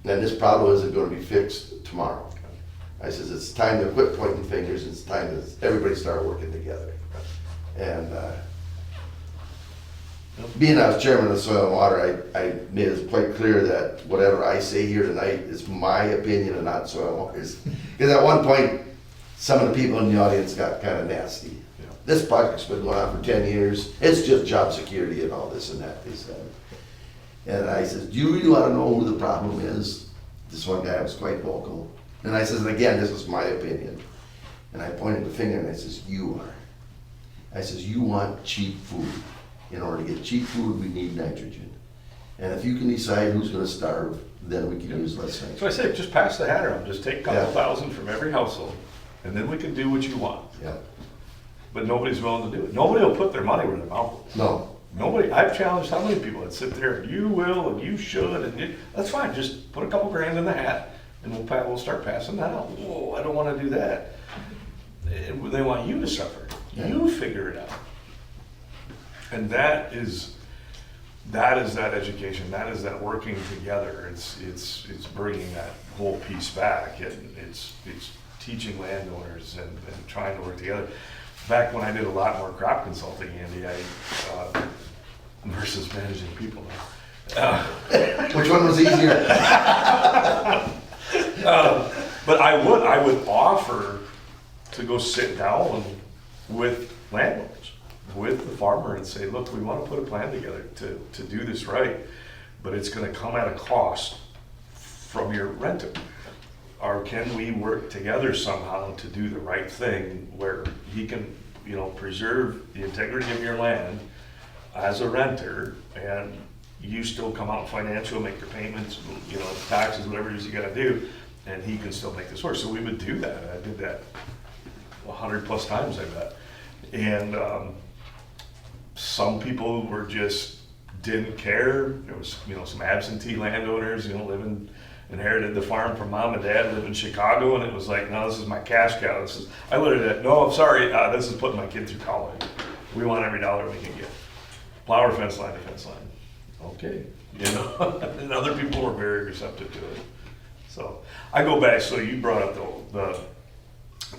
and this problem isn't going to be fixed tomorrow. I says, it's time to quit pointing fingers, it's time to everybody start working together. And being I was chairman of Soil and Water, I made it quite clear that whatever I say here tonight is my opinion and not Soil and Water's. Because at one point, some of the people in the audience got kind of nasty. Yeah. This project's been going on for 10 years. It's just job security and all this and that, they said. And I said, do you really want to know who the problem is? This one guy was quite vocal. And I says, and again, this is my opinion. And I pointed the finger and I says, you are. I says, you want cheap food. In order to get cheap food, we need nitrogen. And if you can decide who's gonna starve, then we can use less nitrogen. So I say, just pass the hat around, just take a couple Yeah. thousand from every household, and then we can do what you want. Yeah. But nobody's willing to do it. Nobody will put their money where their mouth is. No. Nobody, I've challenged how many people that sit there, you will, and you should, and that's fine, just put a couple grand in the hat, and we'll start passing that out. Whoa, I don't wanna do that. They want you to suffer. You figure it out. And that is that education, that is that working together. It's bringing that whole piece back, and it's teaching landowners and trying to work together. Back when I did a lot more crop consulting, Andy, versus managing people now. Which one was easier? But I would offer to go sit down with landowners, with the farmer, and say, look, we want to put a plan together to do this right, but it's going to come at a cost from your renter. or can we work together somehow to do the right thing where he can, preserve the integrity of your land as a renter, and you still come out financial, make your payments, taxes, whatever it is you gotta do, and he can still make this work. So we would do that. I did that 100+ times, I bet. And some people were didn't care. There was, some absentee landowners, inherited the farm from mom and dad, lived in Chicago, and it was like, no, this is my cash cow. I literally said, no, I'm sorry, this is putting my kid through college. We want every dollar we can get. Flower fence line to fence line. Okay, and other people were very receptive to it. So I go back, so you brought up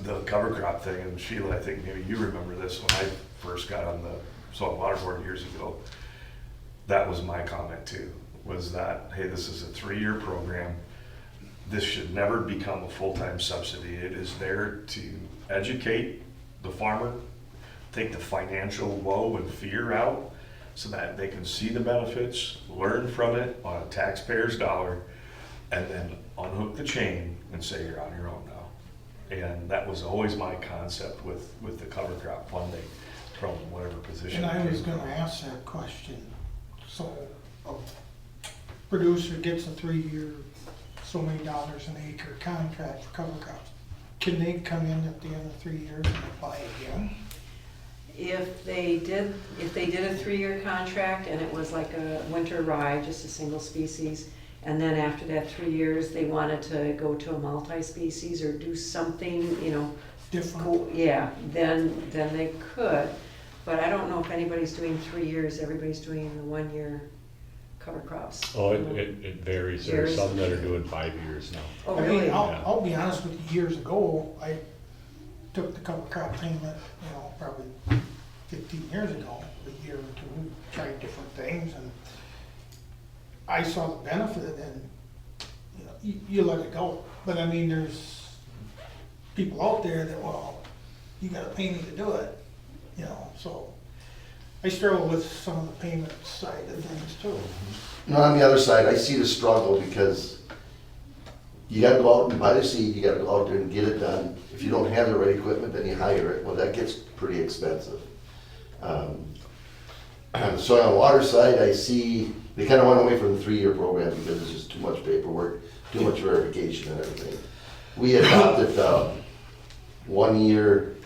the cover crop thing, and Sheila, I think maybe you remember this when I first got on the Soil and Water Board years ago. That was my comment too, was that, hey, this is a 3-year program. This should never become a full-time subsidy. It is there to educate the farmer, take the financial woe and fear out so that they can see the benefits, learn from it on a taxpayer's dollar, and then unhook the chain and say you're on your own now. And that was always my concept with the cover crop funding from whatever position. And I was gonna ask that question. So a producer gets a 3-year, so many dollars an acre contract for cover crops. Can they come in at the end of 3 years and apply again? If they did a 3-year contract and it was like a winter rye, just a single species, and then after that 3 years, they wanted to go to a multi-species or do something, Different? cool, yeah, then they could. But I don't know if anybody's doing 3 years, everybody's doing the 1-year cover crops. Oh, it varies. There are Varies. some that are doing 5 years now. Oh, I mean, really? I'll be honest with you, years ago, I took the cover crop payment, probably 15 years ago, a year or two, tried different things, and I saw the benefit, and, you let it go. But I mean, there's people out there that, well, you gotta pay me to do it, so I struggle with some of the payment side of things too. On the other side, I see the struggle because you gotta go out and buy the seed, you gotta go out there and get it done. If you don't have the right equipment, then you hire it. Well, that gets pretty expensive. On the soil and water side, I see they kind of went away from the 3-year program because it's just too much paperwork, too much verification and everything. We adopted 1-year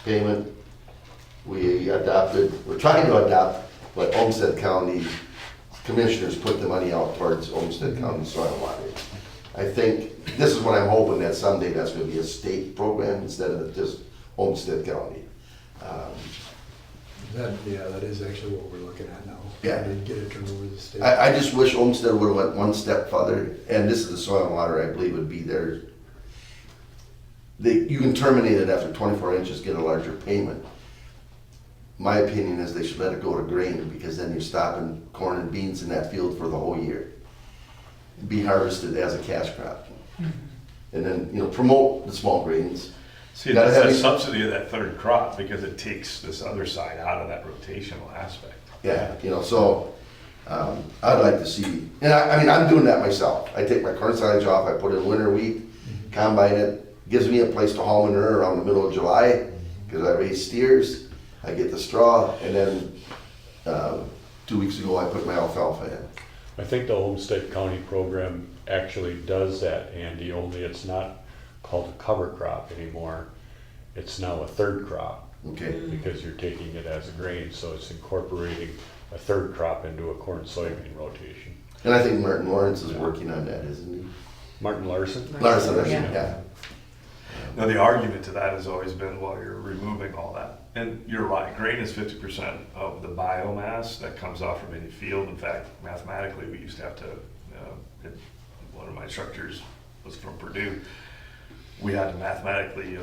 payment. We're trying to adopt what Olmsted County commissioners put the money out towards Olmsted County soil and water. I think, this is what I'm hoping, that someday that's gonna be a state program instead of just Olmsted County. That is actually what we're looking at now. Yeah. To get it turned over to the state. I just wish Olmsted would've went one step further, and this is the soil and water, I believe, would be there. You can terminate it after 24 inches, get a larger payment. My opinion is they should let it go to grain, because then you're stopping corn and beans in that field for the whole year. Be harvested as a cash crop. And then, promote the small grains. See, Gotta that's have a it- subsidy of that third crop because it takes this other side out of that rotational aspect. Yeah, so, I'd like to see, and I'm doing that myself. I take my corn silage off, I put in winter wheat, combine it, gives me a place to haul manure around the middle of July, because I raise steers, I get the straw, and then, 2 weeks ago, I put my alfalfa in. I think the Olmsted County program actually does that, Andy, only it's not called a cover crop anymore. It's now a third crop, Okay, because you're taking it as a grain, so it's incorporating a third crop into a corn soybean rotation. and I think Martin Lawrence is working on that, isn't he? Martin Larson? Larson, Yeah. yeah. Now, the argument to that has always been, well, you're removing all that. And you're right, grain is 50% of the biomass that comes off from any field. In fact, mathematically, we used to have to, one of my instructors was from Purdue, we had to mathematically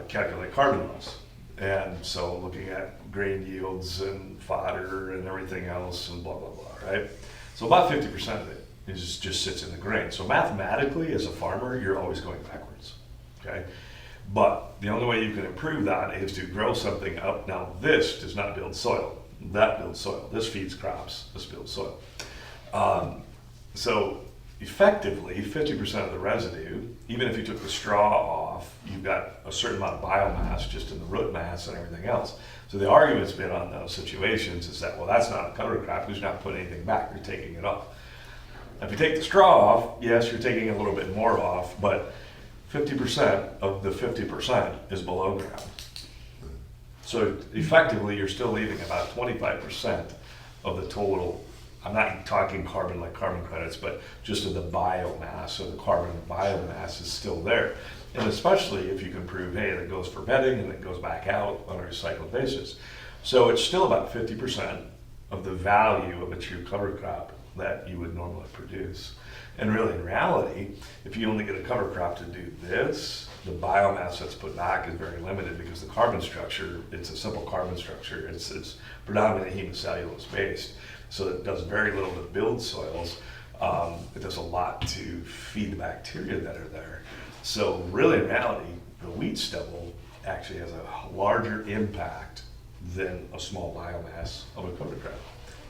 calculate carbon loss. And so looking at grain yields and fodder and everything else and blah, blah, blah, right? So about 50% of it just sits in the grain. So mathematically, as a farmer, you're always going backwards, okay? But the only way you can improve that is to grow something up. Now, this does not build soil. That builds soil. This feeds crops. This builds soil. So, effectively 50% of the residue, even if you took the straw off, you've got a certain amount of biomass just in the root mass and everything else. So the argument's been on those situations is that, well, that's not a cover crop because you're not putting anything back, you're taking it off. If you take the straw off, yes, you're taking a little bit more off, but 50% of the 50% is below ground. So effectively, you're still leaving about 25% of the total. I'm not talking carbon like carbon credits, but just of the biomass. So the carbon biomass is still there. And especially if you can prove, hey, that goes for bedding and it goes back out on a recycled basis. So it's still about 50% of the value of a true cover crop that you would normally produce. And really, in reality, if you only get a cover crop to do this, the biomass that's put back is very limited because the carbon structure, it's a simple carbon structure. It's predominantly hemicellulose based. So it does very little to build soils. It does a lot to feed the bacteria that are there. So really, in reality, the wheat stubble actually has a larger impact than a small biomass of a cover crop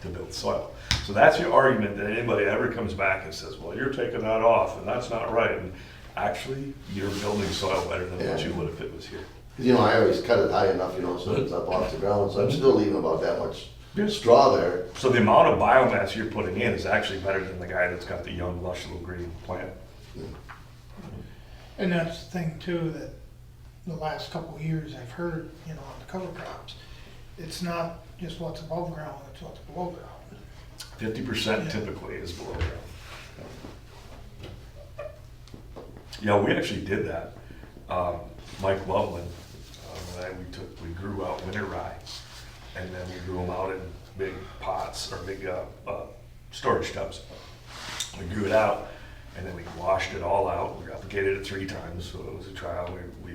to build soil. So that's your argument that anybody ever comes back and says, well, you're taking that off and that's not right. And actually, you're building soil better than what you would if it was here. You know, I always cut it high enough, you know, so it's up off the ground, so I'm still leaving about that much straw there. So the amount of biomass you're putting in is actually better than the guy that's got the young, lush little green plant. And that's the thing too, that the last couple of years I've heard, you know, on the cover crops, it's not just what's above ground, it's what's below ground. 50% typically is below ground. Yeah, we actually did that. Mike Loveland, we grew out winter rye, and then we grew them out in big pots or big storage tubs. We grew it out, and then we washed it all out. We replicated it 3 times, so it was a trial. We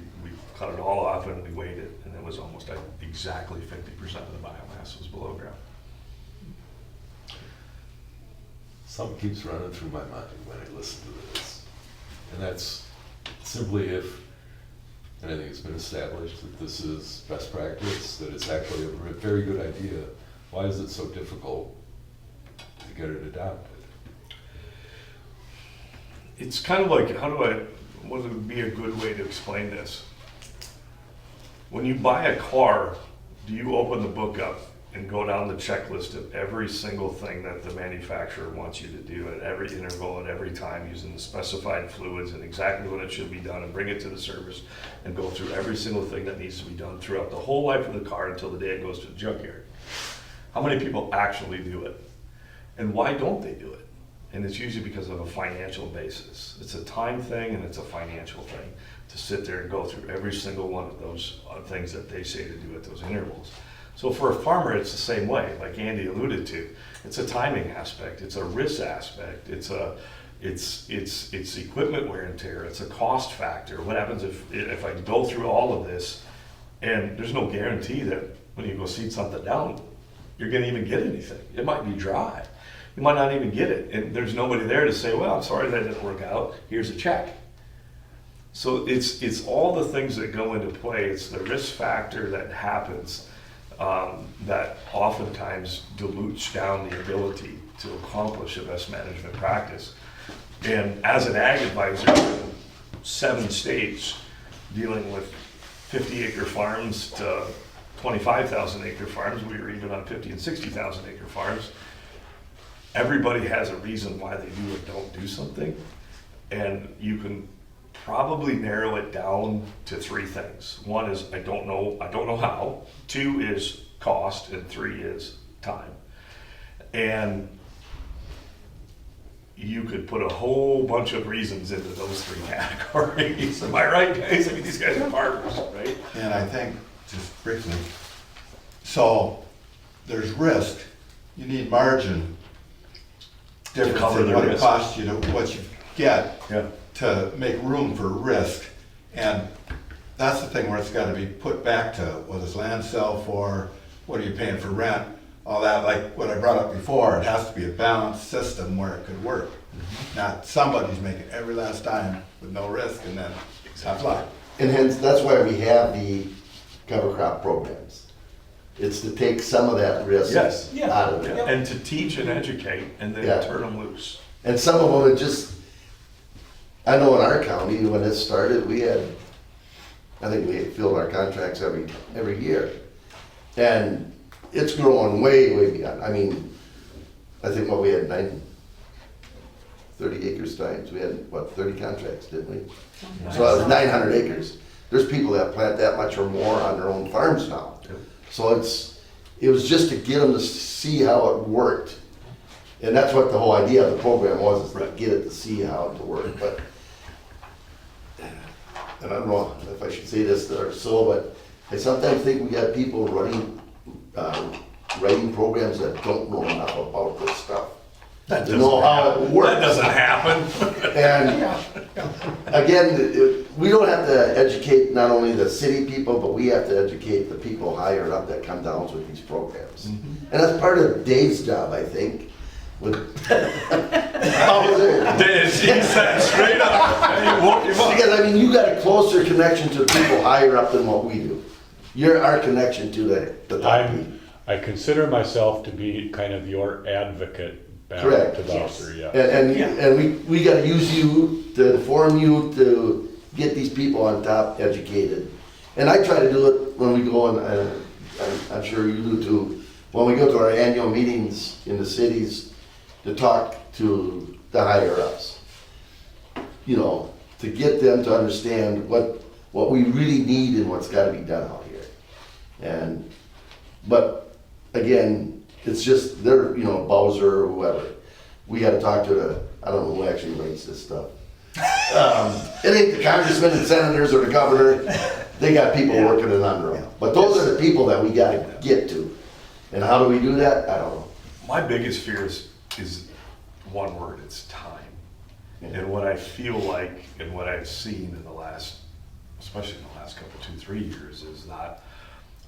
cut it all off and we weighed it, and it was almost exactly 50% of the biomass was below ground. Something keeps running through my mind when I listen to this. And that's simply if, and I think it's been established that this is best practice, that it's actually a very good idea, why is it so difficult to get it adopted? It's kind of like, what would be a good way to explain this? When you buy a car, do you open the book up and go down the checklist of every single thing that the manufacturer wants you to do at every interval, at every time, using the specified fluids and exactly when it should be done, and bring it to the service and go through every single thing that needs to be done throughout the whole life of the car until the day it goes to the junkyard? How many people actually do it? And why don't they do it? And it's usually because of a financial basis. It's a time thing and it's a financial thing to sit there and go through every single one of those things that they say to do at those intervals. So for a farmer, it's the same way, like Andy alluded to. It's a timing aspect, it's a risk aspect, it's equipment wear and tear, it's a cost factor. What happens if I go through all of this and there's no guarantee that when you go seed something down, you're gonna even get anything. It might be dry. You might not even get it. And there's nobody there to say, well, I'm sorry that didn't work out, here's a check. So it's all the things that go into play. It's the risk factor that happens that oftentimes dilutes down the ability to accomplish a best management practice. And as an ag advisor in 7 states, dealing with 50-acre farms to 25,000-acre farms, we were even on 50 and 60,000-acre farms. Everybody has a reason why they do or don't do something, and you can probably narrow it down to 3 things. 1 is I don't know how. 2 is cost, and 3 is time. And you could put a whole bunch of reasons into those 3 categories. Am I right, guys? I mean, these guys are farmers, right? And I think, just briefly, so there's risk, you need margin, difference cover in the what it risk. costs you to what you get Yeah. to make room for risk. And that's the thing where it's gotta be put back to, what does land sell for, what are you paying for rent, all that, like what I brought up before, it has to be a balanced system where it could work. Not somebody's making every last dime with no risk and then have luck. And hence, that's why we have the cover crop programs. It's to take some of that risk Yes. out of it. And to teach and educate and then Yeah. turn them loose. And some of them, it just, I know in our county, when this started, we had, I think we had filled our contracts every year. And it's growing way, way beyond. I mean, I think what we had 30 acres times, we had, what, 30 contracts, didn't we? So that was 900 acres. There's people that plant that much or more on their own farms now. So it was just to get them to see how it worked. And that's what the whole idea of the program was, is to get it to see how it worked. But, and I don't know if I should say this or so, but I sometimes think we got people writing programs that don't know enough about this stuff. To know how it works. That doesn't happen. And again, we don't have to educate not only the city people, but we have to educate the people higher up that come down with these programs. And that's part of Dave's job, I think. He said straight up, and you woke him up. Because I mean, you got a closer connection to the people higher up than what we do. You're our connection to the top people. I consider myself to be kind of your advocate back Correct. to Bowser, yeah. And we gotta use you to inform you to get these people on top educated. And I try to do it when we go on, I'm sure you do too, when we go to our annual meetings in the cities to talk to the higher ups. You know, to get them to understand what we really need and what's gotta be done out here. But again, it's just, they're, Bowser or whoever. We gotta talk to I don't know who actually writes this stuff. It ain't the congressmen and senators or the governor. They got people working it under them. But those are the people that we gotta get to. And how do we do that? I don't know. My biggest fear is one word, it's time. And what I feel like, and what I've seen in the last, especially in the last couple, 2-3 years, is that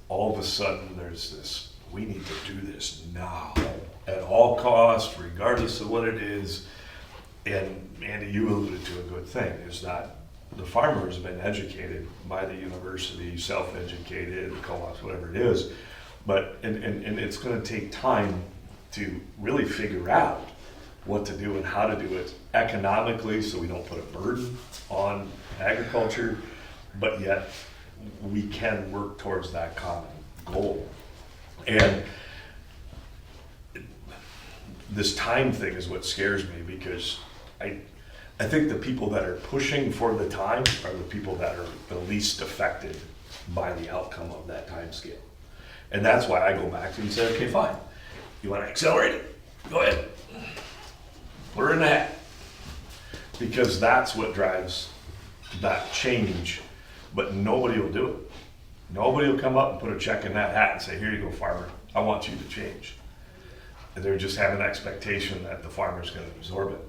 all of a sudden there's this, we need to do this now, at all costs, regardless of what it is. And Andy, you alluded to a good thing, is that the farmers have been educated by the university, self-educated, co-ops, whatever it is. But, and it's gonna take time to really figure out what to do and how to do it economically, so we don't put a burden on agriculture, but yet we can work towards that common goal. And this time thing is what scares me, because I think the people that are pushing for the time are the people that are the least affected by the outcome of that time scale. And that's why I go back to and say, okay, fine. You want to accelerate it? Go ahead. Put her in the hat. Because that's what drives that change. But nobody will do it. Nobody will come up and put a check in that hat and say, here you go, farmer. I want you to change. And they're just having an expectation that the farmer's going to absorb it.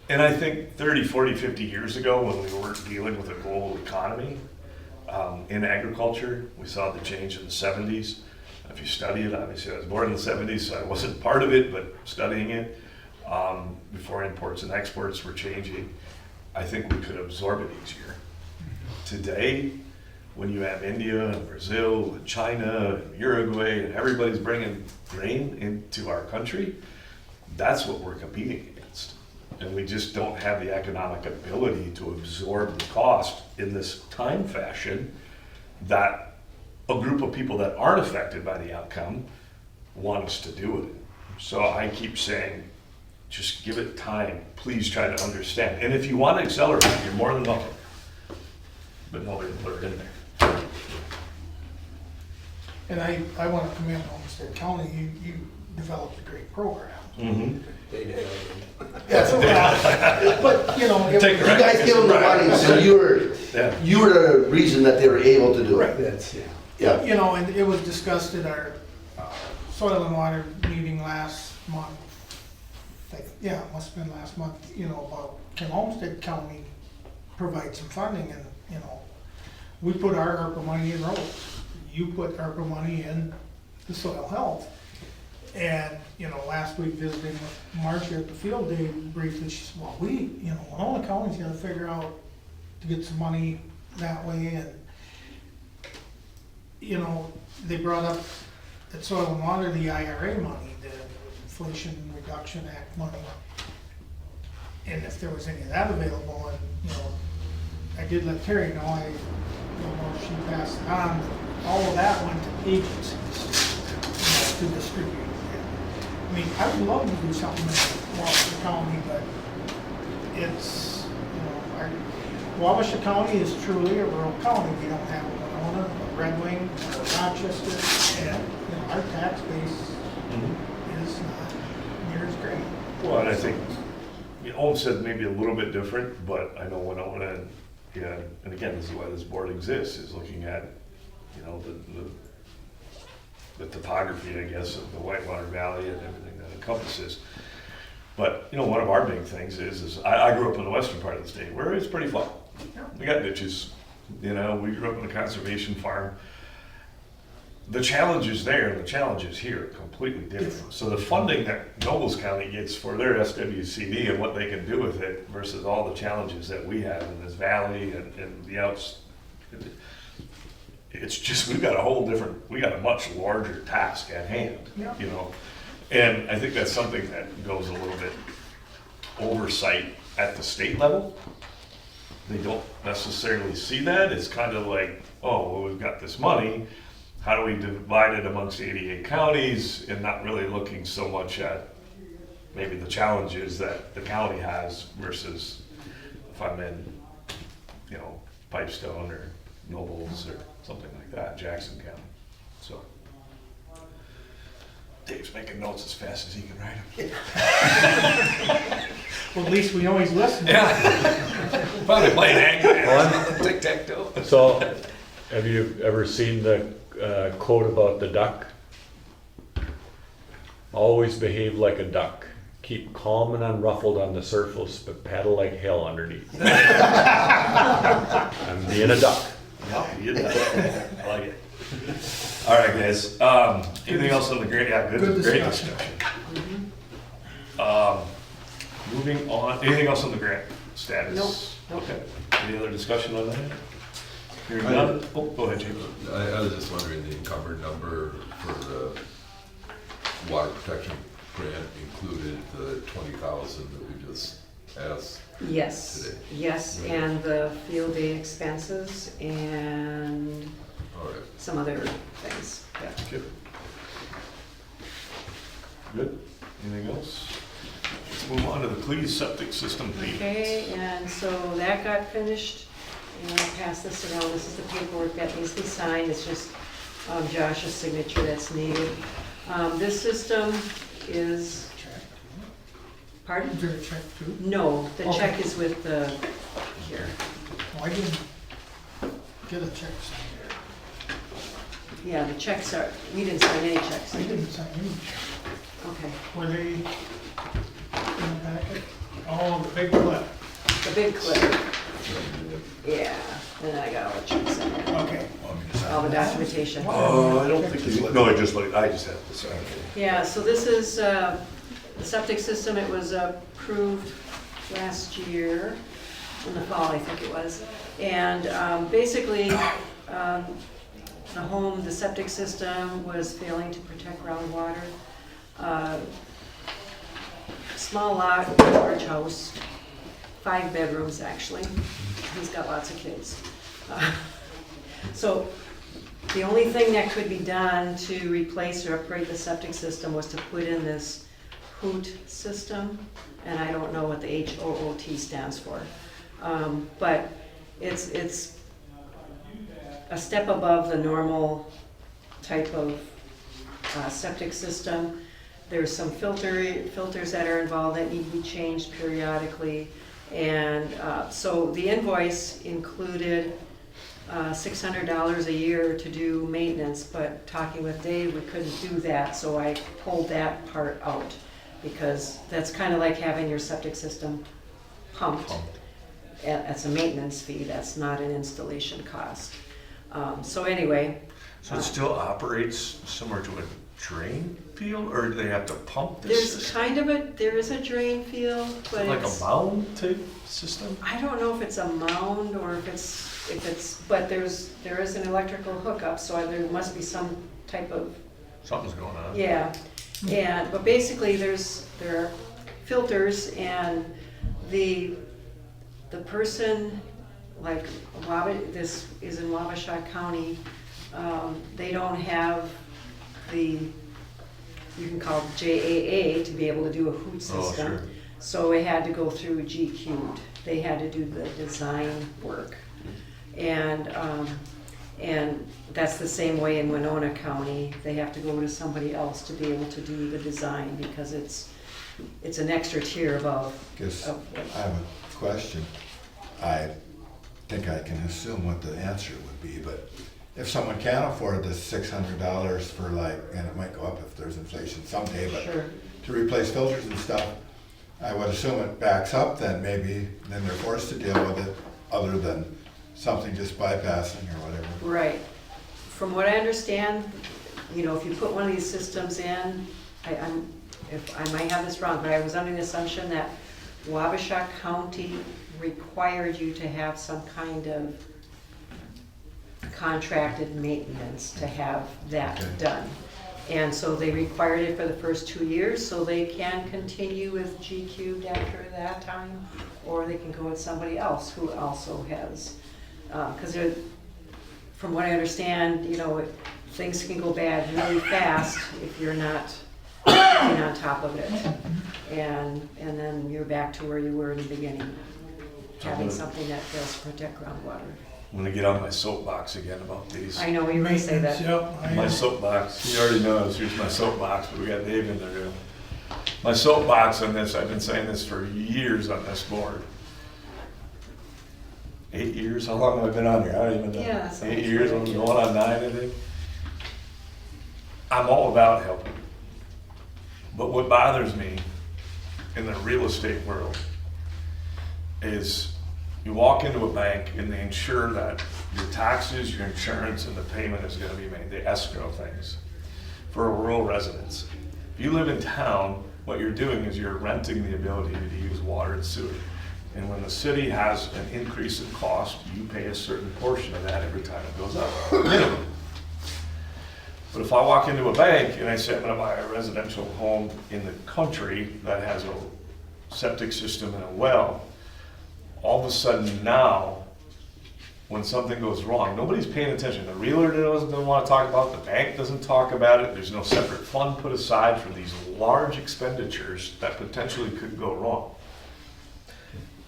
And I think 30, 40, 50 years ago, when we weren't dealing with a global economy in agriculture, we saw the change in the 70s. If you study it, obviously I was born in the 70s, so I wasn't part of it, but studying it, before imports and exports were changing, I think we could absorb it easier. Today, when you have India and Brazil and China and Uruguay and everybody's bringing grain into our country, that's what we're competing against. And we just don't have the economic ability to absorb the cost in this time fashion that a group of people that aren't affected by the outcome want us to do it. So I keep saying, just give it time. Please try to understand. And if you want to accelerate, you're more than welcome. But nobody will put it in there. And I want to commend Homestead County, you developed a great program. Mm-hmm. Yeah, so, but, Take You guys give them the money, so you were the reason that they were able to do it. That's, Yeah. and it was discussed at our soil and water meeting last month. Yeah, it must have been last month, about can Homestead County provide some funding, and, we put our ARPA money in roads. You put ARPA money in the soil health. And, last week visiting with Marcia at the field day briefly, she said, well, all the counties gotta figure out to get some money that way. And, they brought up at Soil and Water, the IRA money, the Inflation Reduction Act money. and if there was any of that available, and, you know, I did let Terry know, I don't know if she passed it on, all of that went to agencies, you know, to distribute. I mean, I would love to do something in Wabasha County, but it's, you know, Wabasha County is truly a rural county. We don't have a Winona, a Red Wing, or Rochester, and, you know, our tax base is not near as great. Well, and I think, you know, Olmsted may be a little bit different, but I know Winona, and, yeah, and again, this is why this board exists, is looking at, you know, the topography, I guess, of the Whitewater Valley and everything that encompasses. But, you know, one of our big things is I grew up in the western part of the state where it's pretty flat. We got ditches, you know, we grew up in a conservation farm. The challenges there and the challenges here are completely different. So the funding that Nobles County gets for their SWCD and what they can do with it versus all the challenges that we have in this valley and the outs, it's just, we got a much larger task at hand, Yeah. you know? And I think that's something that goes a little bit oversight at the state level. They don't necessarily see that. It's kind of like, oh, well, we've got this money. How do we divide it amongst 88 counties, and not really looking so much at maybe the challenges that the county has versus if I'm in, you know, Pipestone or Nobles or something like that, Jackson County. So Dave's making notes as fast as he can write them. Well, at least we know he's listening. Yeah. Probably playing Hangman. Tic-tac-toe. So, have you ever seen the quote about the duck? Always behave like a duck. Keep calm and unruffled on the surface, but paddle like hell underneath. I'm being a duck. Yeah, you did that. I like it. All right, guys. Anything else on the grant? Yeah, good Good great discussion. discussion. Moving on, anything else on the grant status? Nope. Okay. Any other discussion on that? Hearing none? Oh, go ahead, James. I was just wondering, the encumbered number for the water protection grant included the 20,000 that we just asked? Yes, Today. yes, and the field day expenses and All right. some other things. Yeah. Good. Good. Anything else? Let's move on to the Cleese septic system payment. Okay, and so that got finished, and I'll pass this around. This is the paperwork that needs to be signed. It's just Josh's signature that's needed. This system is, pardon? Is there a check too? No, the Okay. check is with the, here. Oh, I didn't get a check signed. Yeah, the checks are, we didn't sign any checks. I didn't sign any check. Okay, Were they in the packet? Oh, the big clip. the big clip. Yeah, and I got all the checks in there, Okay. all the documentation. Oh, I don't think it's, no, I just have to sign it. Yeah, so this is the septic system. It was approved last year, in the fall, I think it was. And basically, the septic system was failing to protect groundwater. Small lot, large house, 5 bedrooms actually. He's got lots of kids. So the only thing that could be done to replace or upgrade the septic system was to put in this HOOT system, and I don't know what the HOOT stands for. But it's a step above the normal type of septic system. There's some filters that are involved that need to be changed periodically. And so the invoice included $600 a year to do maintenance, but talking with Dave, we couldn't do that, so I pulled that part out, because that's kind of like having your septic system pumped. That's a maintenance fee, that's not an installation cost. So anyway. So it still operates similar to a drain field, or do they have to pump this There's system? kind of there is a drain field, but Like a it's, mound type system? I don't know if it's a mound or if it's, but there is an electrical hookup, so there must be some type of, Something's going on. yeah. But basically there are filters, and the person, like, this is in Wabasha County, they don't have the, you can call it JAA to be able to do a hoot system. Oh, sure. So it had to go through GQ'd. They had to do the design work. And that's the same way in Winona County. They have to go to somebody else to be able to do the design because it's an extra tier above. Guess of- I have a question. I think I can assume what the answer would be, but if someone can't afford the $600 for like, and it might go up if there's inflation someday, but Sure. to replace filters and stuff, I would assume it backs up, then maybe, then they're forced to deal with it, other than something just bypassing or whatever. Right. From what I understand, you know, if you put one of these systems in, I might have this wrong, but I was under the assumption that Wabasha County required you to have some kind of contracted maintenance to have that Okay. done. And so they required it for the first 2 years, so they can continue with G after that time, or they can go with somebody else who also has, because from what I understand, you know, things can go bad really fast if you're not keeping on top of it. And then you're back to where you were in the beginning, having something that does protect groundwater. I'm gonna get on my soapbox again about these. I know you were gonna say that. Maintenance, yep, My soapbox, you already know, here's my soapbox, but we got Dave in there. My soapbox on this, I've been saying this for years on this board. 8 years, how long have I been on here? I don't even know. Yeah, something 8 years, I'm like going on 9, I think. I'm all about helping. But what bothers me in the real estate world is you walk into a bank and they ensure that your taxes, your insurance, and the payment is gonna be made, the escrow things, for a rural residence. If you live in town, what you're doing is you're renting the ability to use water and sewer. And when the city has an increase in cost, you pay a certain portion of that every time it goes up, minimum. But if I walk into a bank and I say I'm gonna buy a residential home in the country that has a septic system and a well, all of a sudden now, when something goes wrong, nobody's paying attention. The realtor doesn't want to talk about it, the bank doesn't talk about it, there's no separate fund put aside for these large expenditures that potentially could go wrong.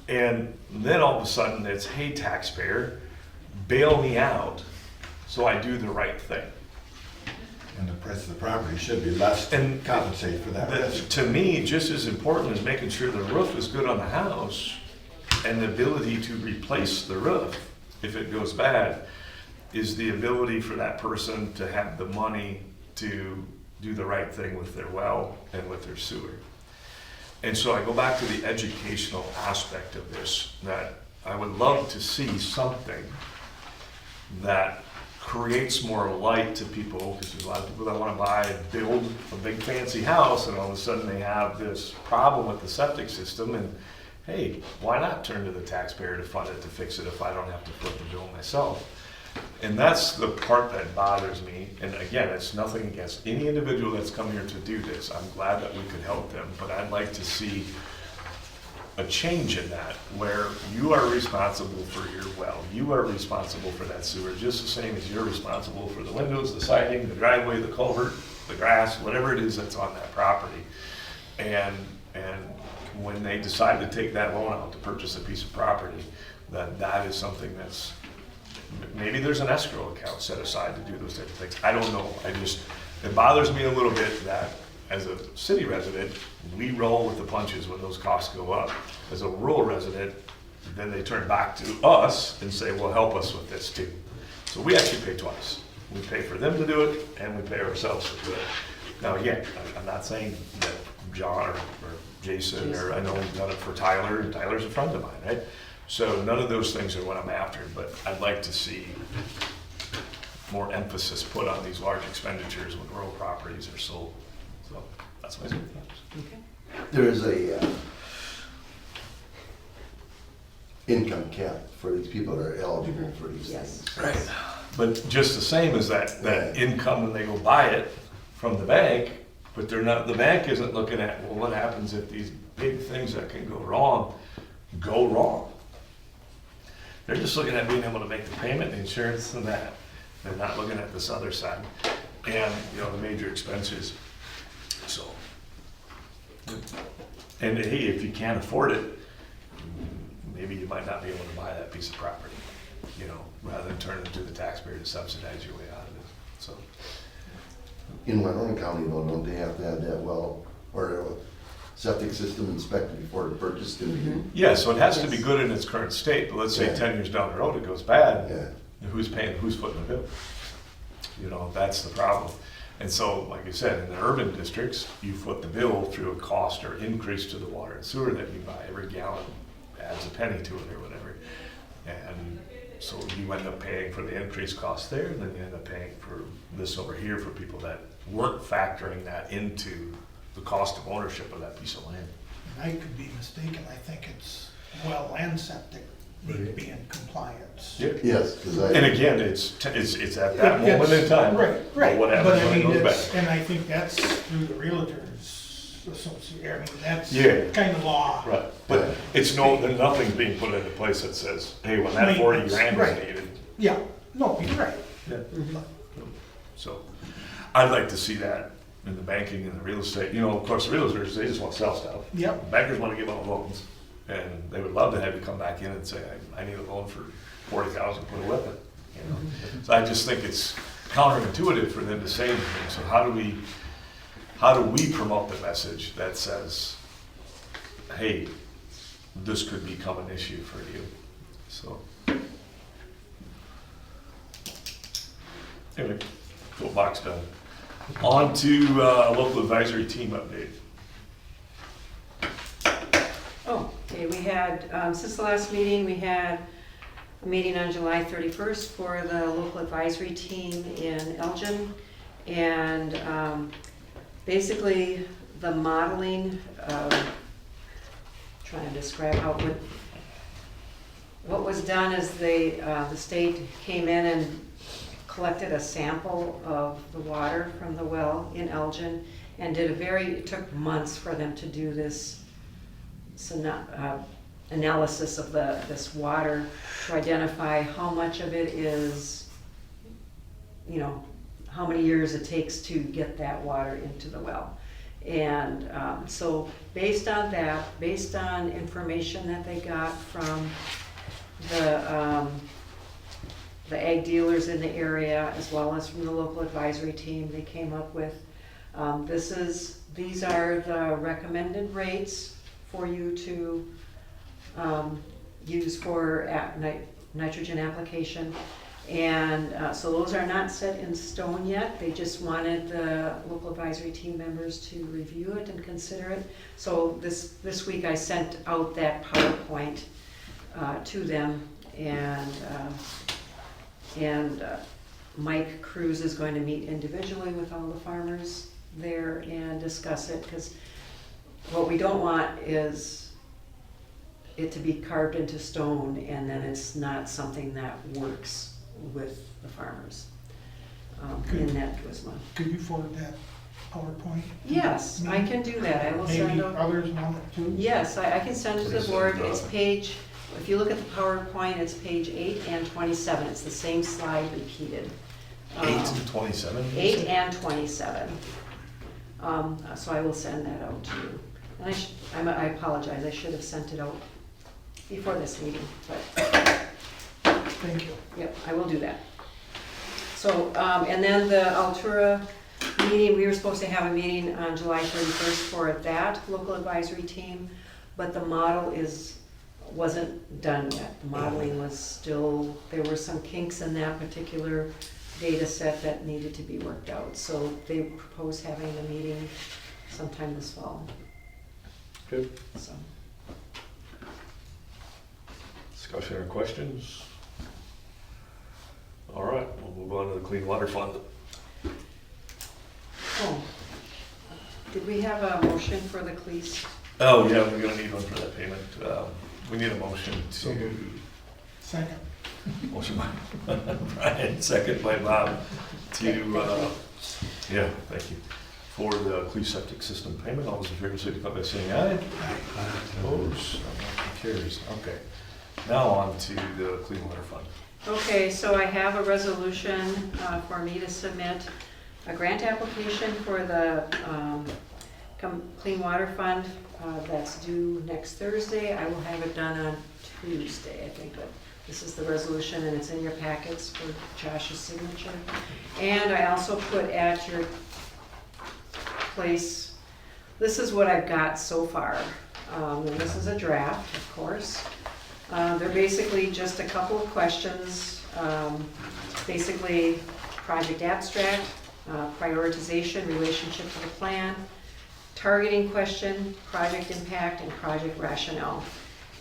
And then all of a sudden it's, hey taxpayer, bail me out so I do the right thing. And the price of the property should be less to And compensate for that risk. To me, just as important as making sure the roof is good on the house and the ability to replace the roof if it goes bad is the ability for that person to have the money to do the right thing with their well and with their sewer. And so I go back to the educational aspect of this, that I would love to see something that creates more light to people, because there's a lot of people that want to buy and build a big fancy house, and all of a sudden they have this problem with the septic system, and hey, why not turn to the taxpayer to fund it, to fix it, if I don't have to foot the bill myself? And that's the part that bothers me, and again, it's nothing against any individual that's come here to do this. I'm glad that we could help them, but I'd like to see a change in that, where you are responsible for your well, you are responsible for that sewer, just the same as you're responsible for the windows, the siding, the driveway, the culvert, the grass, whatever it is that's on that property. And when they decide to take that loan out to purchase a piece of property, then that is something that's, maybe there's an escrow account set aside to do those type of things. I don't know. It bothers me a little bit that as a city resident, we roll with the punches when those costs go up. As a rural resident, then they turn back to us and say, well, help us with this too. So we actually pay twice. We pay for them to do it, and we pay ourselves to do it. Now, again, I'm not saying that John or Jason, or I know we've done it for Tyler, and Tyler's a friend of mine, right? So none of those things are what I'm after, but I'd like to see more emphasis put on these large expenditures when rural properties are sold. So that's my thoughts. Okay. There is a income cap for these people that are eligible for these Yes. things. Right. But just the same as that income when they go buy it from the bank, but they're not, the bank isn't looking at, well, what happens if these big things that can go wrong go wrong. They're just looking at being able to make the payment, the insurance and that. They're not looking at this other side and, you know, the major expenses. So, and hey, if you can't afford it, maybe you might not be able to buy that piece of property, you know, rather than turn it to the taxpayer to subsidize your way out of it, so. In Wyoming County though, don't they have to have that well, or a septic system inspected before the purchase can be? Yeah, so it has to be Yes. good in its current state, but let's say Yeah. 10 years down the road it goes bad. Yeah. Who's paying, who's footing the bill? You know, that's the problem. And so, like I said, in the urban districts, you foot the bill through a cost or increase to the water and sewer that you buy. Every gallon adds a penny to it or whatever. And so you end up paying for the increased cost there, and then you end up paying for this over here for people that weren't factoring that into the cost of ownership of that piece of land. And I could be mistaken, I think it's well and septic need to be in compliance. Yes, because And again, it's at that moment in time. Right, But right. what happens But I when it mean, goes it's- back? And I think that's through the Realtors Association, I mean, that's Yeah. kind of law. Right, but it's nothing's being put into place that says, hey, when that 40 grand is Right. needed. Yeah, no, you're right. Yeah. So, I'd like to see that in the banking and the real estate, you know, of course, realtors, they just want to sell stuff. Yep. Bankers want to give out loans, and they would love to have you come back in and say, I need a loan for 40,000, put a whip in, you know? So I just think it's counterintuitive for them to say anything, so how do we promote the message that says, hey, this could become an issue for you, so. Anyway, soapbox done. On to local advisory team update. Oh, okay, we had, since the last meeting, we had a meeting on July 31st for the local advisory team in Elgin. And basically, the modeling, trying to describe how it would, what was done is the state came in and collected a sample of the water from the well in Elgin and did it took months for them to do this analysis of this water to identify how much of it is, you know, how many years it takes to get that water into the well. And so based on that, based on information that they got from the ag dealers in the area, as well as from the local advisory team, they came up with, these are the recommended rates for you to use for nitrogen application. And so those are not set in stone yet. They just wanted the local advisory team members to review it and consider it. So this week I sent out that PowerPoint to them, and Mike Cruz is going to meet individually with all the farmers there and discuss it, because what we don't want is it to be carved into stone and then it's not something that works with the farmers in that Tuisma. Could you forward that PowerPoint? Yes, I can do that. I will send Maybe out. others want it too? Yes, I can send it to the board. It's Send, page, if you look at the PowerPoint, it's page 8 and 27. It's the same slide repeated. 8 and 27? 8 and 27. So I will send that out to you. And I apologize, I should have sent it out before this meeting, but Thank you. yep, I will do that. So, and then the Altura meeting, we were supposed to have a meeting on July 31st for that local advisory team, but the model wasn't done yet. The modeling was still, there were some kinks in that particular data set that needed to be worked out. So they propose having a meeting sometime this fall. Good. So, Discussion or questions? All right, we'll move on to the Clean Water Fund. oh, did we have a motion for the police? Oh, yeah, we're gonna need one for that payment. We need a motion So to, moved. Second. motion by Brian, second by Bob, to, yeah, thank you. for the Clee septic system payment. All those in favor signify by saying aye. Opposed, motion carries. Okay, now on to the Clean Water Fund. Okay, so I have a resolution for me to submit a grant application for the Clean Water Fund that's due next Thursday. I will have it done on Tuesday, I think, but this is the resolution and it's in your packets for Josh's signature. And I also put at your place, this is what I've got so far. And this is a draft, of course. They're basically just a couple of questions. Basically, project abstract, prioritization, relationship to the plan, targeting question, project impact, and project rationale.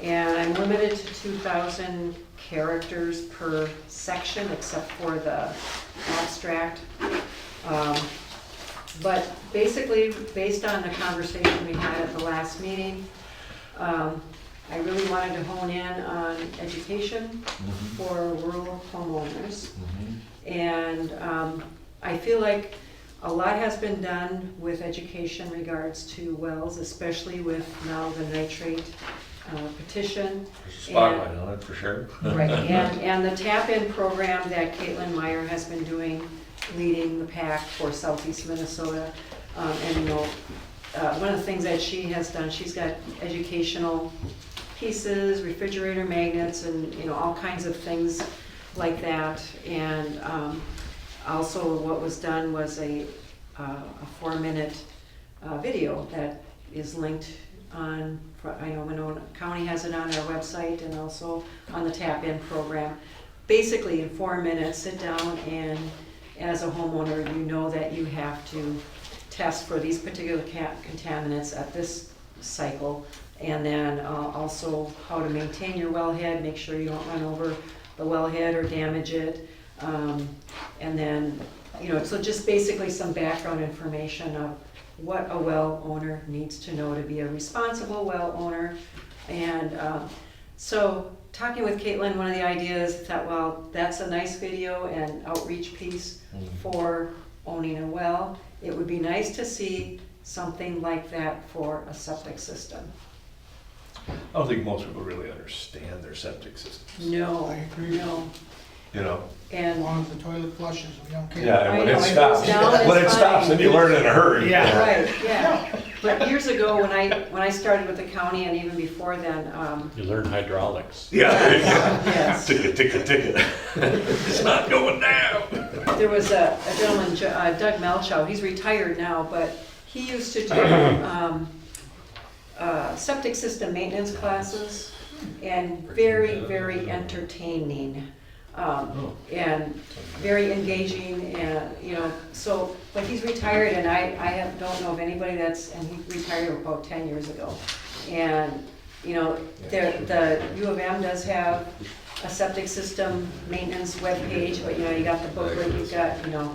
And I'm limited to 2,000 characters per section, except for the abstract. But basically, based on the conversation we had at the last meeting, I really wanted to hone in on education for rural homeowners. And I feel like a lot has been done with education in regards to wells, especially with now the nitrate petition. There's a spotlight on it for sure. Right, and the tap-in program that Caitlin Meyer has been doing, leading the pack for Southeast Minnesota. And you know, one of the things that she has done, she's got educational pieces, refrigerator magnets, and you know, all kinds of things like that. And also what was done was a 4-minute video that is linked on, I know Winona County has it on their website and also on the tap-in program. Basically in 4 minutes, sit down and as a homeowner, you know that you have to test for these particular contaminants at this cycle, and then also how to maintain your wellhead, make sure you don't run over the wellhead or damage it, and then, you know, so just basically some background information of what a well owner needs to know to be a responsible well owner. And so talking with Caitlin, one of the ideas, I thought, well, that's a nice video and outreach piece for owning a well. It would be nice to see something like that for a septic system. I don't think most people really understand their septic systems. No, I agree. no. You know? As And long as the toilet flushes, we don't care. Yeah, and when I it know, it stops, goes down, when it it's stops, fine. then you learn in a hurry. Yeah. right, yeah. But years ago, when I started with the county, and even before then, You learn hydraulics. Yeah, there you go. yes, Ticket, ticket, ticket. It's not going down. there was a gentleman, Doug Melchow, he's retired now, but he used to do septic system maintenance classes, and very, very entertaining. And very engaging, and you know, so, but he's retired, and I don't know of anybody that's, and he retired about 10 years ago. And, you know, the U of M does have a septic system maintenance webpage, but you know, you got the booklet, you've got, you know,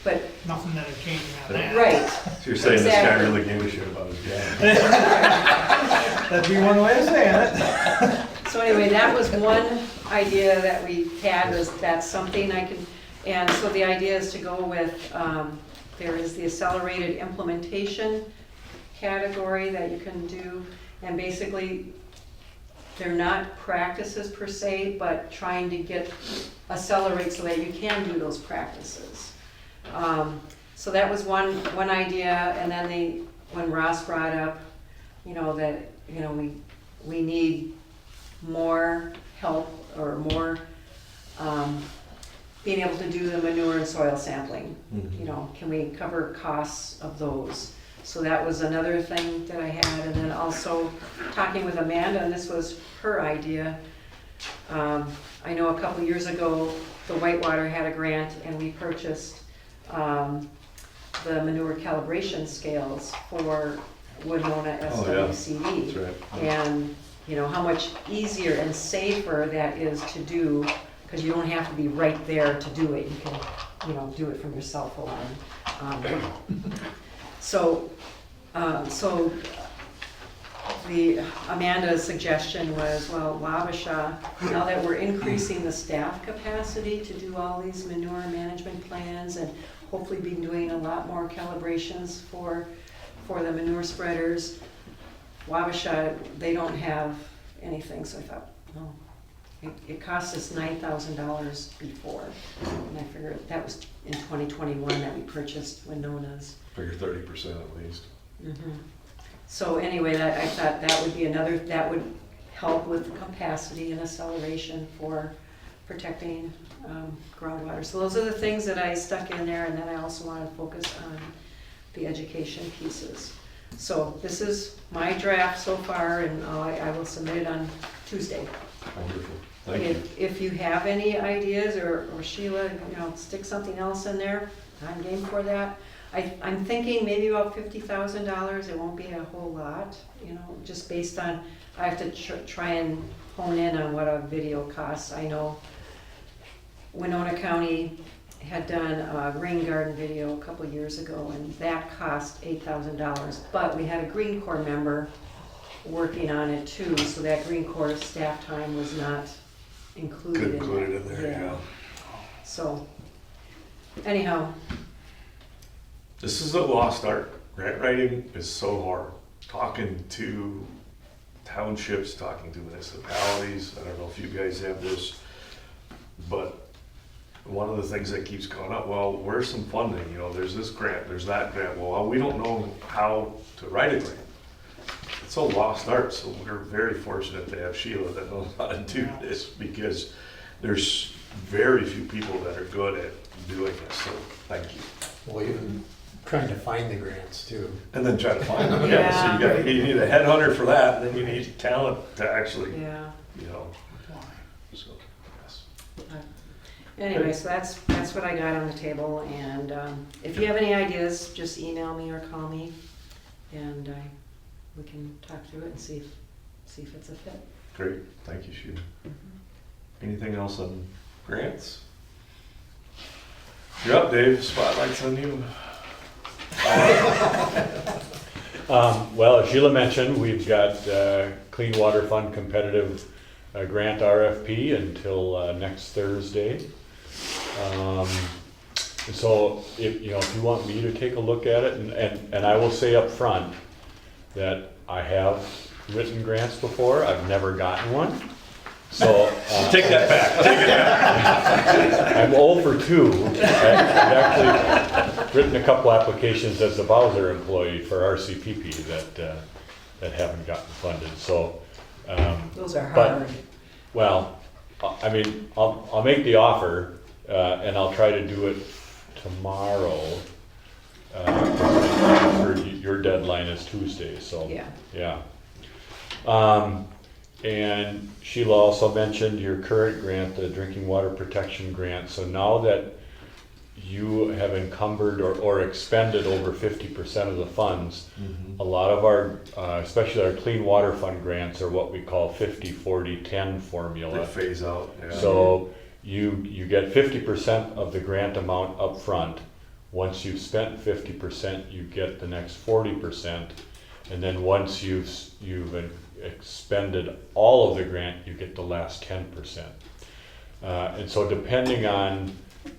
but, Nothing that'll change on that. right. So you're saying this guy Exactly. really gave a shit about his job? That'd be one way of saying it. So anyway, that was one idea that we had, was that's something I can, and so the idea is to go with, there is the accelerated implementation category that you can do, and basically, they're not practices per se, but trying to accelerate so that you can do those practices. So that was one idea, and then when Ross brought up, you know, that, you know, we need more help or more being able to do the manure and soil sampling. You know, can we cover costs of those? So that was another thing that I had, and then also talking with Amanda, and this was her idea. I know a couple years ago, the Whitewater had a grant, and we purchased the manure calibration scales for Winona SWCD. That's right. And you know, how much easier and safer that is to do, because you don't have to be right there to do it. You can, you know, do it from your cell phone. So Amanda's suggestion was, well, Wabasha, now that we're increasing the staff capacity to do all these manure management plans and hopefully be doing a lot more calibrations for the manure spreaders, Wabasha, they don't have anything, so I thought, oh, it cost us $9,000 before. And I figured that was in 2021 that we purchased Winona's. Figure 30% at least. Mhm. So anyway, I thought that would be another, that would help with capacity and acceleration for protecting groundwater. So those are the things that I stuck in there, and then I also wanted to focus on the education pieces. So this is my draft so far, and I will submit it on Tuesday. Wonderful. Thank you. If you have any ideas, or Sheila, stick something else in there, I'm game for that. I'm thinking maybe about $50,000, it won't be a whole lot, just based on, I have to try and hone in on what a video costs. I know Winona County had done a rain garden video a couple years ago, and that cost $8,000, but we had a Green Corps member working on it too, so that Green Corps staff time was not included in there, yeah. So, anyhow, This is a lost art. Grant writing is so hard. Talking to townships, talking to municipalities, I don't know if you guys have this, but one of the things that keeps coming up, well, where's some funding? There's this grant, there's that grant. Well, we don't know how to write a grant. It's a lost art, so we're very fortunate to have Sheila that knows how to do this, because there's very few people that are good at doing this, so thank you. Well, even trying to find the grants too. And then try to find them, Yeah. so you need a headhunter for that, and then you need talent to actually, yeah. So, yes. Anyway, so that's what I got on the table, and if you have any ideas, just email me or call me, and we can talk through it and see if it's a fit. Great, thank you, Sheila. Anything else on grants? You're up, Dave, spotlight's on you. Well, as Sheila mentioned, we've got Clean Water Fund competitive grant RFP until next Thursday. So if you want me to take a look at it, and I will say up front that I have written grants before, I've never gotten one. So Take that back, take it back. I'm 0 for 2. I've actually written a couple applications as a Bowser employee for RCPP that haven't gotten funded. So, Those are but- hard. well, I mean, I'll make the offer, and I'll try to do it tomorrow. Your deadline is Tuesday, so. Yeah. And Sheila also mentioned your current grant, the drinking water protection grant. So now that you have encumbered or expended over 50% of the funds, a lot of our, especially our clean water fund grants, are what we call 50-40-10 formula. They phase out, yeah. So you get 50% of the grant amount up front. Once you've spent 50%, you get the next 40%. And then once you've expended all of the grant, you get the last 10%. And so depending on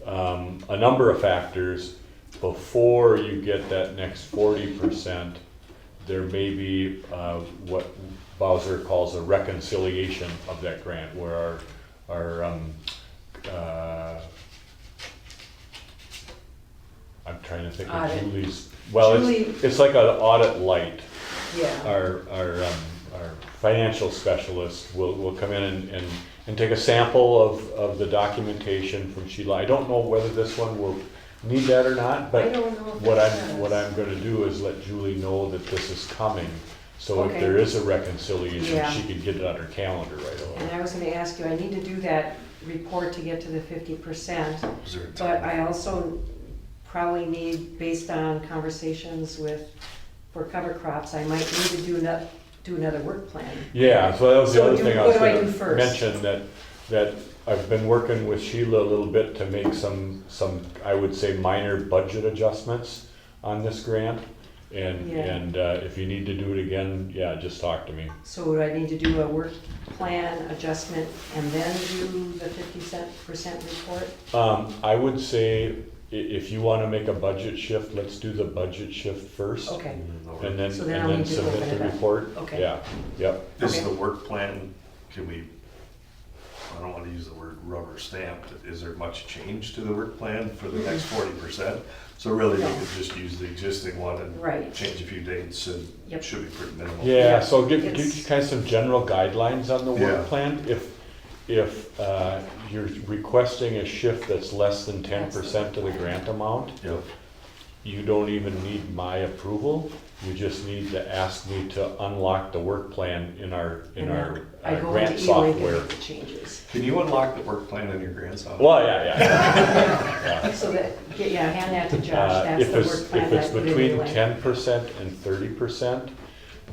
a number of factors, before you get that next 40%, there may be what Bowser calls a reconciliation of that grant, where our I'm trying to think of Audit. Julie's, well, Julie- it's like an audit light. Yeah. Our financial specialist will come in and take a sample of the documentation from Sheila. I don't know whether this one will need that or not, I but don't know if what it I'm does. gonna do is let Julie know that this is coming. So if Okay. there is a reconciliation, Yeah. she can get it on her calendar right And away. I was gonna ask you, I need to do that report to get to the 50%, Is there a but time? I also probably need, based on conversations for cover crops, I might need to do another work plan. Yeah, so that was the So other thing I was what do I do gonna first? mention, that I've been working with Sheila a little bit to make some, I would say, minor budget adjustments on this grant. And if you need to do it again, yeah, just talk to me. So would I need to do a work plan adjustment and then do the 50% report? I would say if you wanna make a budget shift, let's do the budget shift first. Okay, And then, So then I'll need to submit open the it up. report. Okay. Yeah, yep. Is Okay. the work plan, can we, I don't want to use the word rubber stamped, is there much change to the work plan for the next 40%? So really, we No. could just use the existing one and Right. change a few dates and Yep. it should be pretty minimal. Yeah, so give It's- you kind of some general guidelines on the Yeah. work plan. If you're requesting a shift that's less than 10% of the grant amount, Yep. you don't even need my approval. You just need to ask me to unlock the work plan in our and then I go grant into E-Link and software. make the changes. Can you unlock the work plan in your grant software? Well, yeah. So that, hand that to Josh, that's If the it's, work plan if it's that we between E-Link. 10% and 30%,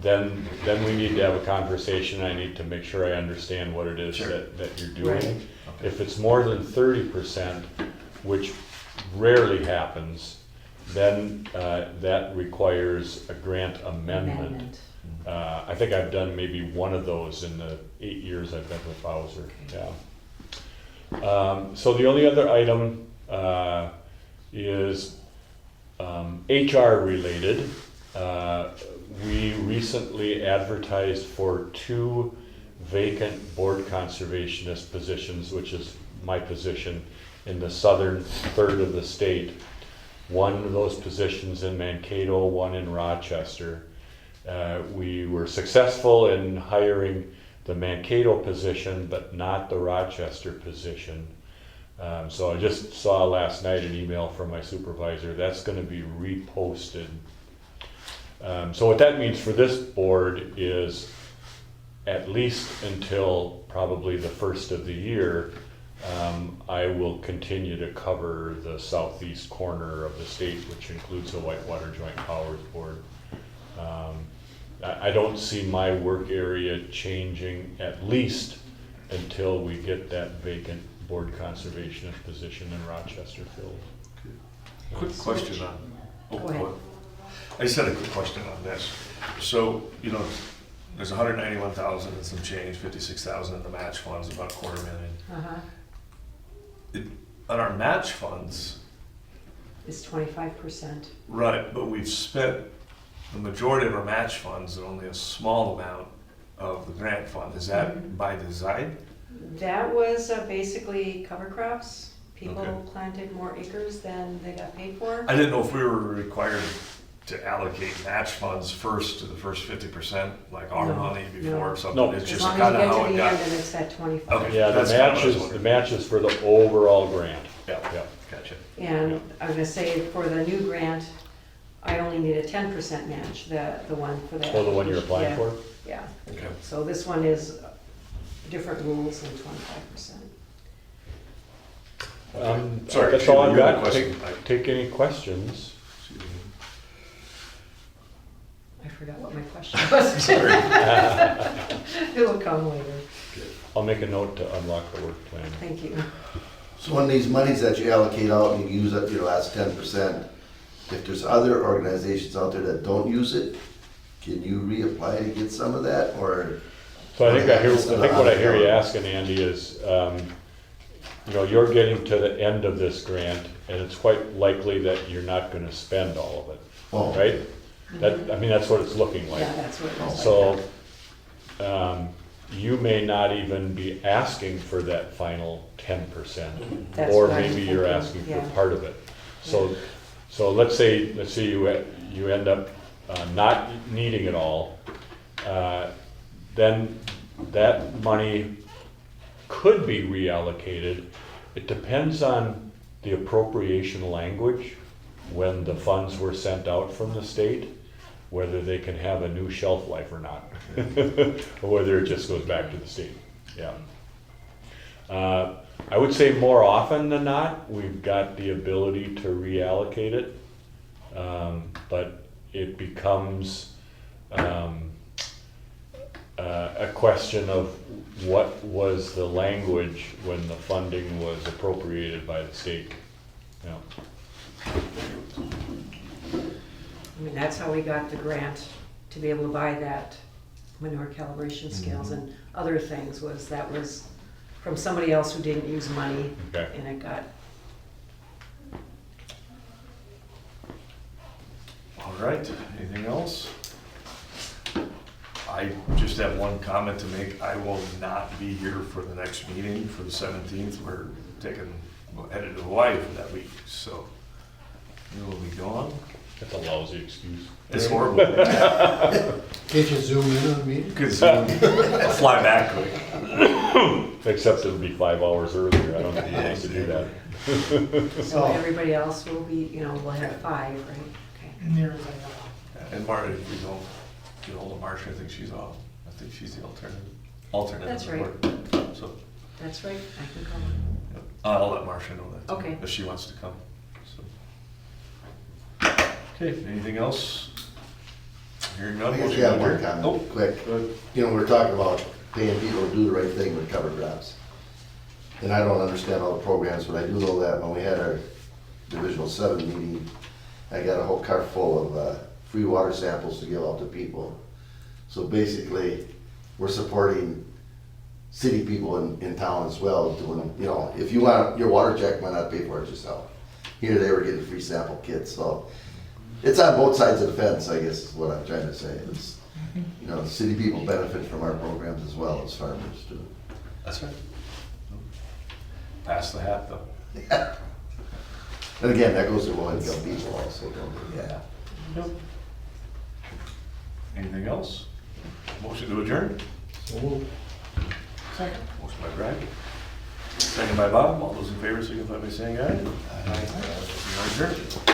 then we need to have a conversation. I need to make sure I understand what it is Sure. that you're Right. doing. If it's more than 30%, which rarely happens, then that requires a grant amendment. I think I've done maybe one of those in the 8 years I've been with Bowser, yeah. So the only other item is HR related. We recently advertised for 2 vacant board conservationist positions, which is my position in the southern third of the state. One of those positions in Mankato, one in Rochester. We were successful in hiring the Mankato position, but not the Rochester position. So I just saw last night an email from my supervisor, that's gonna be reposted. So what that means for this board is at least until probably the first of the year, I will continue to cover the southeast corner of the state, which includes the Whitewater Joint Powers Board. I don't see my work area changing at least until we get that vacant board conservationist position in Rochester filled. Quick question on, Go ahead. I just had a quick question on this. So, there's 191,000 and some change, 56,000 in the match funds, about $250,000. Uh-huh, On our match funds, it's 25%. right, but we've spent the majority of our match funds and only a small amount of the grant fund. Is that by design? That was basically cover crops. People Okay. planted more acres than they got paid for. I didn't know if we were required to allocate match funds first to the first 50%, like our No, money before no. or something. No. It's As just long as kind you of get how to it the end got. and it's at 25. Okay. Yeah, the That's kinda what I was matches, the wondering. matches for the overall grant. Yeah, Yeah. gotcha. And I was gonna say, for the new grant, I only need a 10% match, the one for that. Oh, the one you're applying Yeah, for? Yeah, Okay. so this one is different rules than 25%. Sorry, That's all Sheila, I've you had a got. question. Take any questions. I forgot what my question was. It'll come later. I'll make a note to unlock the work plan. Thank you. So on these monies that you allocate out and you use up your last 10%, if there's other organizations out there that don't use it, can you reapply to get some of that, or? So I think what I hear you asking, Andy, is, you're getting to the end of this grant, and it's quite likely that you're not gonna spend all of it, Oh, right? That's what it's looking like. Yeah, that's what it was So, like. you may not even be asking for that final 10%, That's or what I'm maybe you're thinking, asking for yeah. part of it. So let's say you end up not needing it all, then that money could be reallocated. It depends on the appropriation language when the funds were sent out from the state, whether they can have a new shelf life or not, or whether it just goes back to the state. Yeah. I would say more often than not, we've got the ability to reallocate it, but it becomes a question of what was the language when the funding was appropriated by the state. Yeah. I mean, that's how we got the grant to be able to buy that manure calibration scales and other things, was that was from somebody else who didn't use money, Okay. and it got, All right, anything else? I just have one comment to make. I will not be here for the next meeting for the 17th. We're headed to Hawaii for that week, so we will be gone. That's a lousy excuse. It's horrible. Can't you zoom in on the meeting? Because I'll fly back quick. Except it'll be 5 hours earlier. I don't think he wants to do that. so Oh. everybody else will be, you know, we'll have 5, right? Okay. And there's And Marty, if we don't get hold of Marcia, I think she's off. I think she's the alternate. That's on the right. board. So, That's right, I can call. yep. I'll let Marcia know that. too, Okay. If she wants to come. So. Okay, anything else? Hearing none. I guess motion you have to one adjourn. comment, quick. You know, we're talking about paying people to do the right thing with cover crops. And I don't understand all the programs, but I do know that when we had our Divisional 7 meeting, I got a whole cart full of free water samples to give out to people. So basically, we're supporting city people in town as well, doing, you know, if you want your water check, why not pay for it yourself? Here they were getting free sample kits, so it's on both sides of the fence, I guess is what I'm trying to say. It's, you know, city people benefit from our programs as well as farmers do. That's right. Pass the hat, though. And again, that goes to low-income people also, don't it? Yeah. Anything else? Motion to adjourn? second. Motion by Brad. Second by Bob. All those in favor signify by saying aye. Aye. We are adjourned.